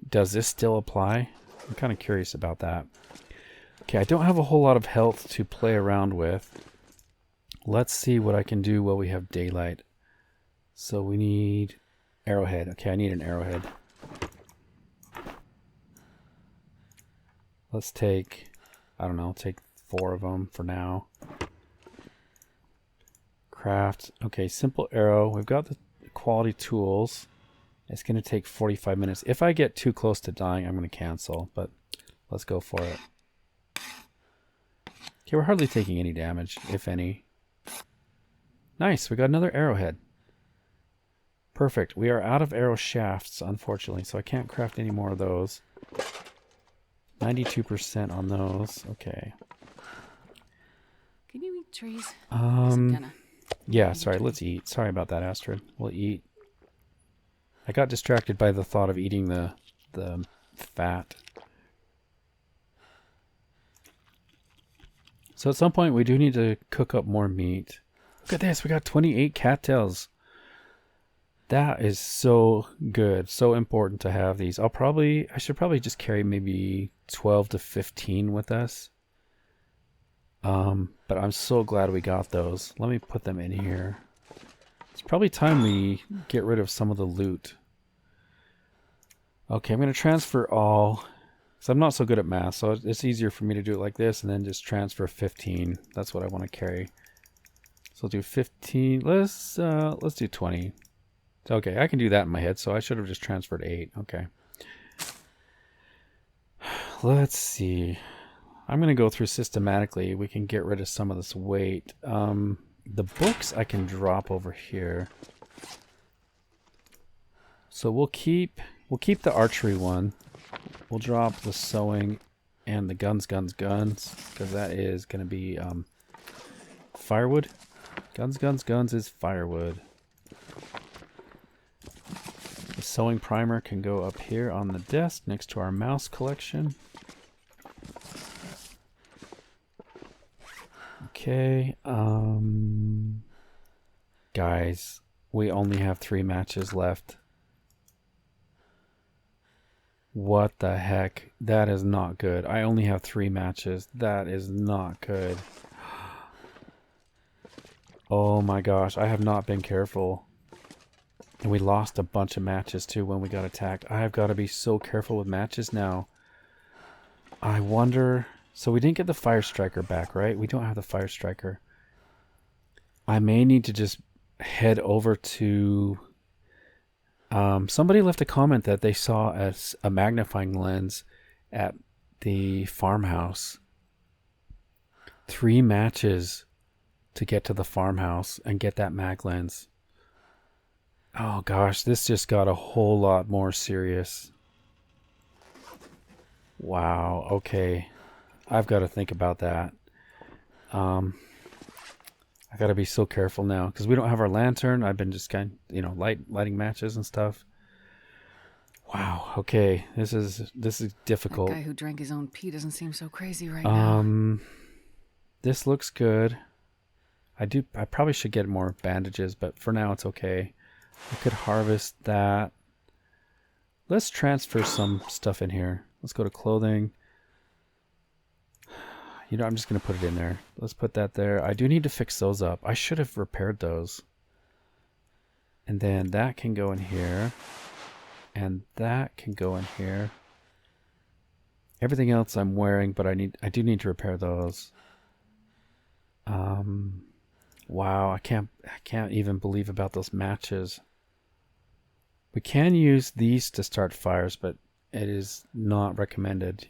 does this still apply? I'm kind of curious about that. Okay, I don't have a whole lot of health to play around with. Let's see what I can do while we have daylight. So we need arrowhead. Okay, I need an arrowhead. Let's take, I don't know, take 4 of them for now. Craft. Okay, simple arrow. We've got the quality tools. It's going to take 45 minutes. If I get too close to dying, I'm going to cancel, but let's go for it. Okay, we're hardly taking any damage, if any. Nice, we got another arrowhead. Perfect. We are out of arrow shafts, unfortunately, so I can't craft any more of those. 92% on those. Okay. Can you eat trees? Yeah, sorry, let's eat. Sorry about that, Astrid. We'll eat. I got distracted by the thought of eating the fat. So at some point we do need to cook up more meat. Look at this, we got 28 cattails. That is so good, so important to have these. I should probably just carry maybe 12 to 15 with us. But I'm so glad we got those. Let me put them in here. It's probably time we get rid of some of the loot. Okay, I'm going to transfer all. So I'm not so good at math, so it's easier for me to do it like this and then just transfer 15. That's what I want to carry. So I'll do 15. Let's do 20. Okay, I can do that in my head, so I should have just transferred 8. Okay. Let's see. I'm going to go through systematically. We can get rid of some of this weight. The books I can drop over here. So we'll keep the archery one. We'll drop the sewing and the guns, because that is going to be firewood. Guns is firewood. The sewing primer can go up here on the desk next to our mouse collection. Okay, guys, we only have 3 matches left. What the heck? That is not good. I only have 3 matches. That is not good. Oh my gosh, I have not been careful. And we lost a bunch of matches too when we got attacked. I have got to be so careful with matches now. I wonder... So we didn't get the Fire Striker back, right? We don't have the Fire Striker. I may need to just head over to Somebody left a comment that they saw a magnifying lens at the farmhouse. 3 matches to get to the farmhouse and get that mag lens. Oh gosh, this just got a whole lot more serious. Wow, okay. I've got to think about that. I got to be so careful now because we don't have our lantern. I've been just lighting matches and stuff. Wow, okay. This is difficult. That guy who drank his own pee doesn't seem so crazy right now. This looks good. I probably should get more bandages, but for now it's okay. I could harvest that. Let's transfer some stuff in here. Let's go to clothing. I'm just going to put it in there. Let's put that there. I do need to fix those up. I should have repaired those. And then that can go in here. And that can go in here. Everything else I'm wearing, but I do need to repair those. Wow, I can't even believe about those matches. We can use these to start fires, but it is not recommended.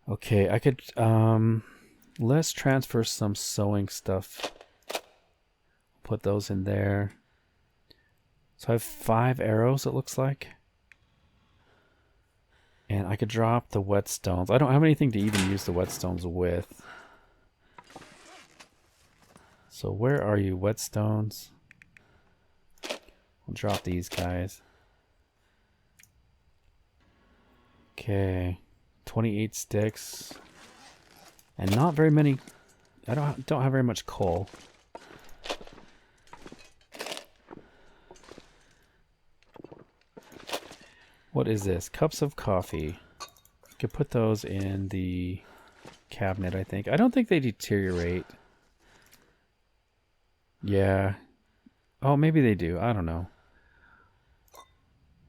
Okay, I could let's transfer some sewing stuff. Put those in there. So I have 5 arrows, it looks like. And I could drop the whetstones. I don't have anything to even use the whetstones with. So where are you, whetstones? I'll drop these guys. Okay. 28 sticks. And not very many. I don't have very much coal. What is this? Cups of coffee. You could put those in the cabinet, I think. I don't think they deteriorate. Yeah. Oh, maybe they do. I don't know.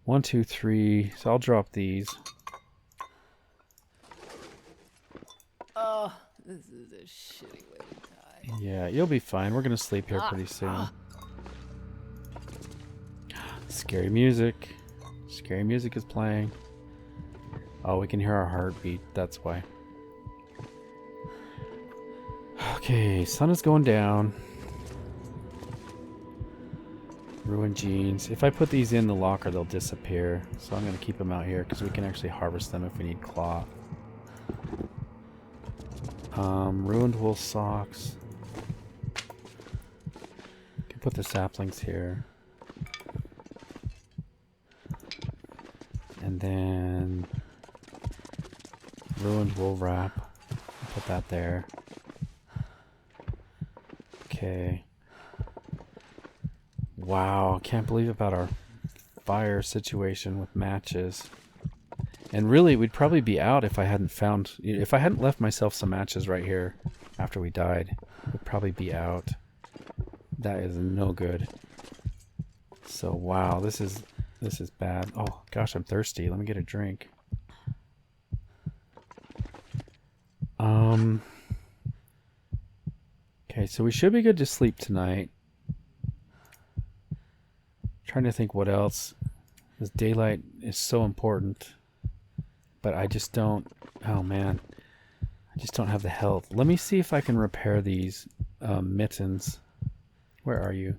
1, 2, 3. So I'll drop these. Oh, this is a shitty way to die. Yeah, you'll be fine. We're going to sleep here pretty soon. Scary music. Scary music is playing. Oh, we can hear our heartbeat. That's why. Okay, sun is going down. Ruined jeans. If I put these in the locker, they'll disappear. So I'm going to keep them out here because we can actually harvest them if we need cloth. Ruined wool socks. Can put the saplings here. And then ruined wool wrap. Put that there. Okay. Wow, can't believe about our fire situation with matches. And really, we'd probably be out if I hadn't left myself some matches right here after we died. We'd probably be out. That is no good. So wow, this is bad. Oh gosh, I'm thirsty. Let me get a drink. Okay, so we should be good to sleep tonight. Trying to think what else. This daylight is so important. But I just don't... Oh, man. I just don't have the health. Let me see if I can repair these mittens. Where are you?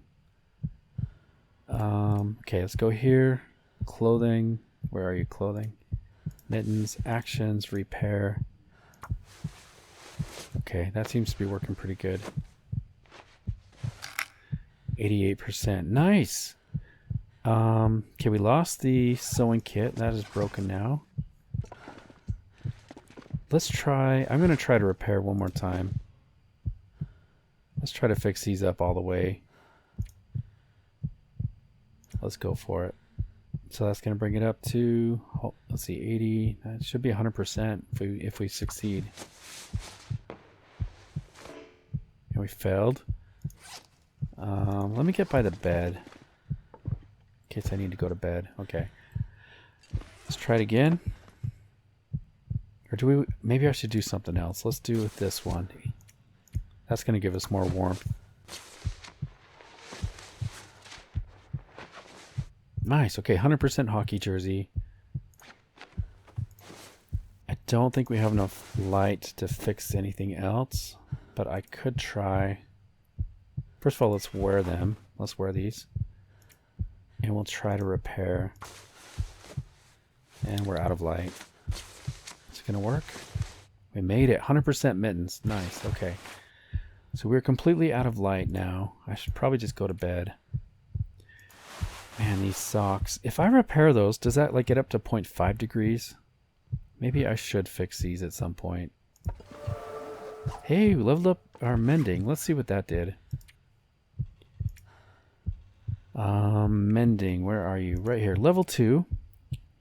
Okay, let's go here. Clothing. Where are you, clothing? Mittens. Actions. Repair. Okay, that seems to be working pretty good. 88%. Nice! Okay, we lost the sewing kit. That is broken now. Let's try... I'm going to try to repair one more time. Let's try to fix these up all the way. Let's go for it. So that's going to bring it up to... let's see, 80. That should be 100% if we succeed. And we failed. Let me get by the bed. In case I need to go to bed. Okay. Let's try it again. Or do we... Maybe I should do something else. Let's do with this one. That's going to give us more warmth. Nice. Okay, 100% hockey jersey. I don't think we have enough light to fix anything else, but I could try. First of all, let's wear them. Let's wear these. And we'll try to repair. And we're out of light. Is it going to work? We made it. 100% mittens. Nice. Okay. So we're completely out of light now. I should probably just go to bed. Man, these socks. If I repair those, does that like get up to 0.5 degrees? Maybe I should fix these at some point. Hey, we leveled up our mending. Let's see what that did. Mending. Where are you? Right here. Level 2.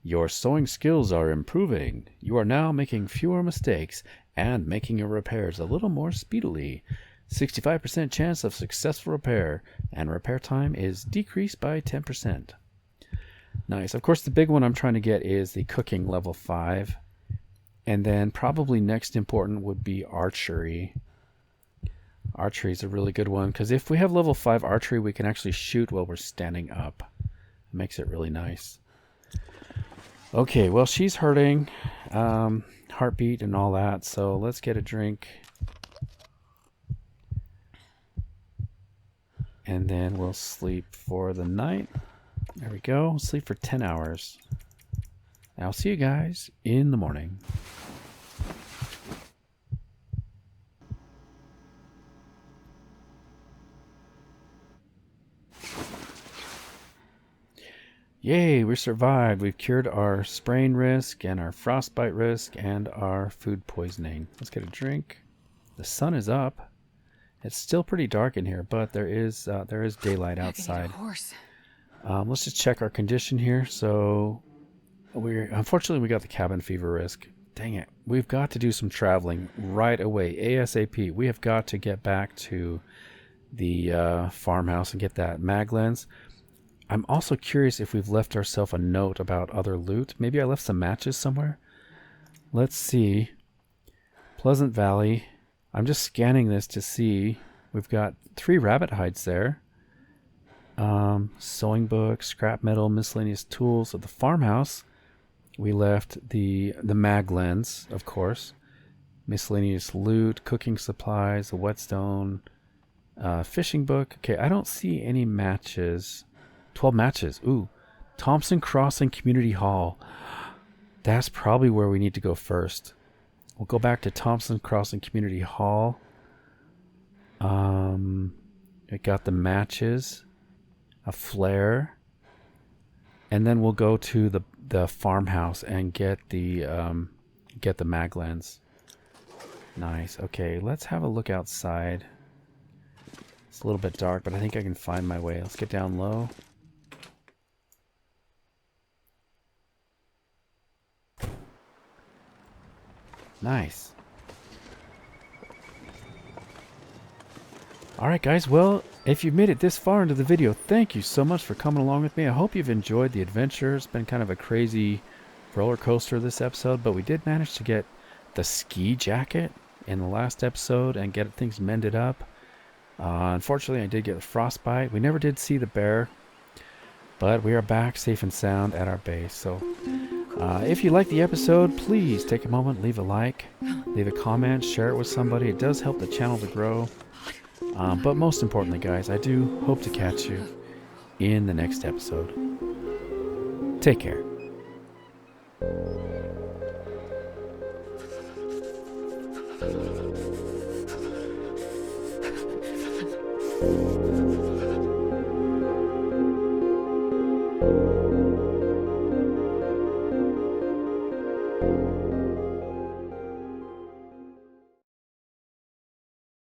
Your sewing skills are improving. You are now making fewer mistakes and making your repairs a little more speedily. 65% chance of successful repair, and repair time is decreased by 10%. Nice. Of course, the big one I'm trying to get is the cooking level 5. And then probably next important would be archery. Archery is a really good one because if we have level 5 archery, we can actually shoot while we're standing up. It makes it really nice. Okay, well, she's hurting. Heartbeat and all that. So let's get a drink. And then we'll sleep for the night. There we go. Sleep for 10 hours. I'll see you guys in the morning. Yay, we survived. We've cured our sprain risk and our frostbite risk and our food poisoning. Let's get a drink. The sun is up. It's still pretty dark in here, but there is daylight outside. Let's just check our condition here. So unfortunately we got the cabin fever risk. Dang it. We've got to do some traveling right away. ASAP. We have got to get back to the farmhouse and get that mag lens. I'm also curious if we've left ourselves a note about other loot. Maybe I left some matches somewhere. Let's see. Pleasant Valley. I'm just scanning this to see. We've got 3 rabbit hides there. Sewing book, scrap metal, miscellaneous tools. At the farmhouse, we left the mag lens, of course. Miscellaneous loot, cooking supplies, a whetstone, fishing book. Okay, I don't see any matches. 12 matches. Ooh. Thompson Crossing Community Hall. That's probably where we need to go first. We'll go back to Thompson Crossing Community Hall. We got the matches. A flare. And then we'll go to the farmhouse and get the mag lens. Nice. Okay, let's have a look outside. It's a little bit dark, but I think I can find my way. Let's get down low. Nice. Alright guys, well, if you've made it this far into the video, thank you so much for coming along with me. I hope you've enjoyed the adventure. It's been kind of a crazy roller coaster this episode, but we did manage to get the ski jacket in the last episode and get things mended up. Unfortunately, I did get a frostbite. We never did see the bear, but we are back safe and sound at our base. So if you like the episode, please take a moment, leave a like, leave a comment, share it with somebody. It does help the channel to grow. But most importantly, guys, I do hope to catch you in the next episode. Take care.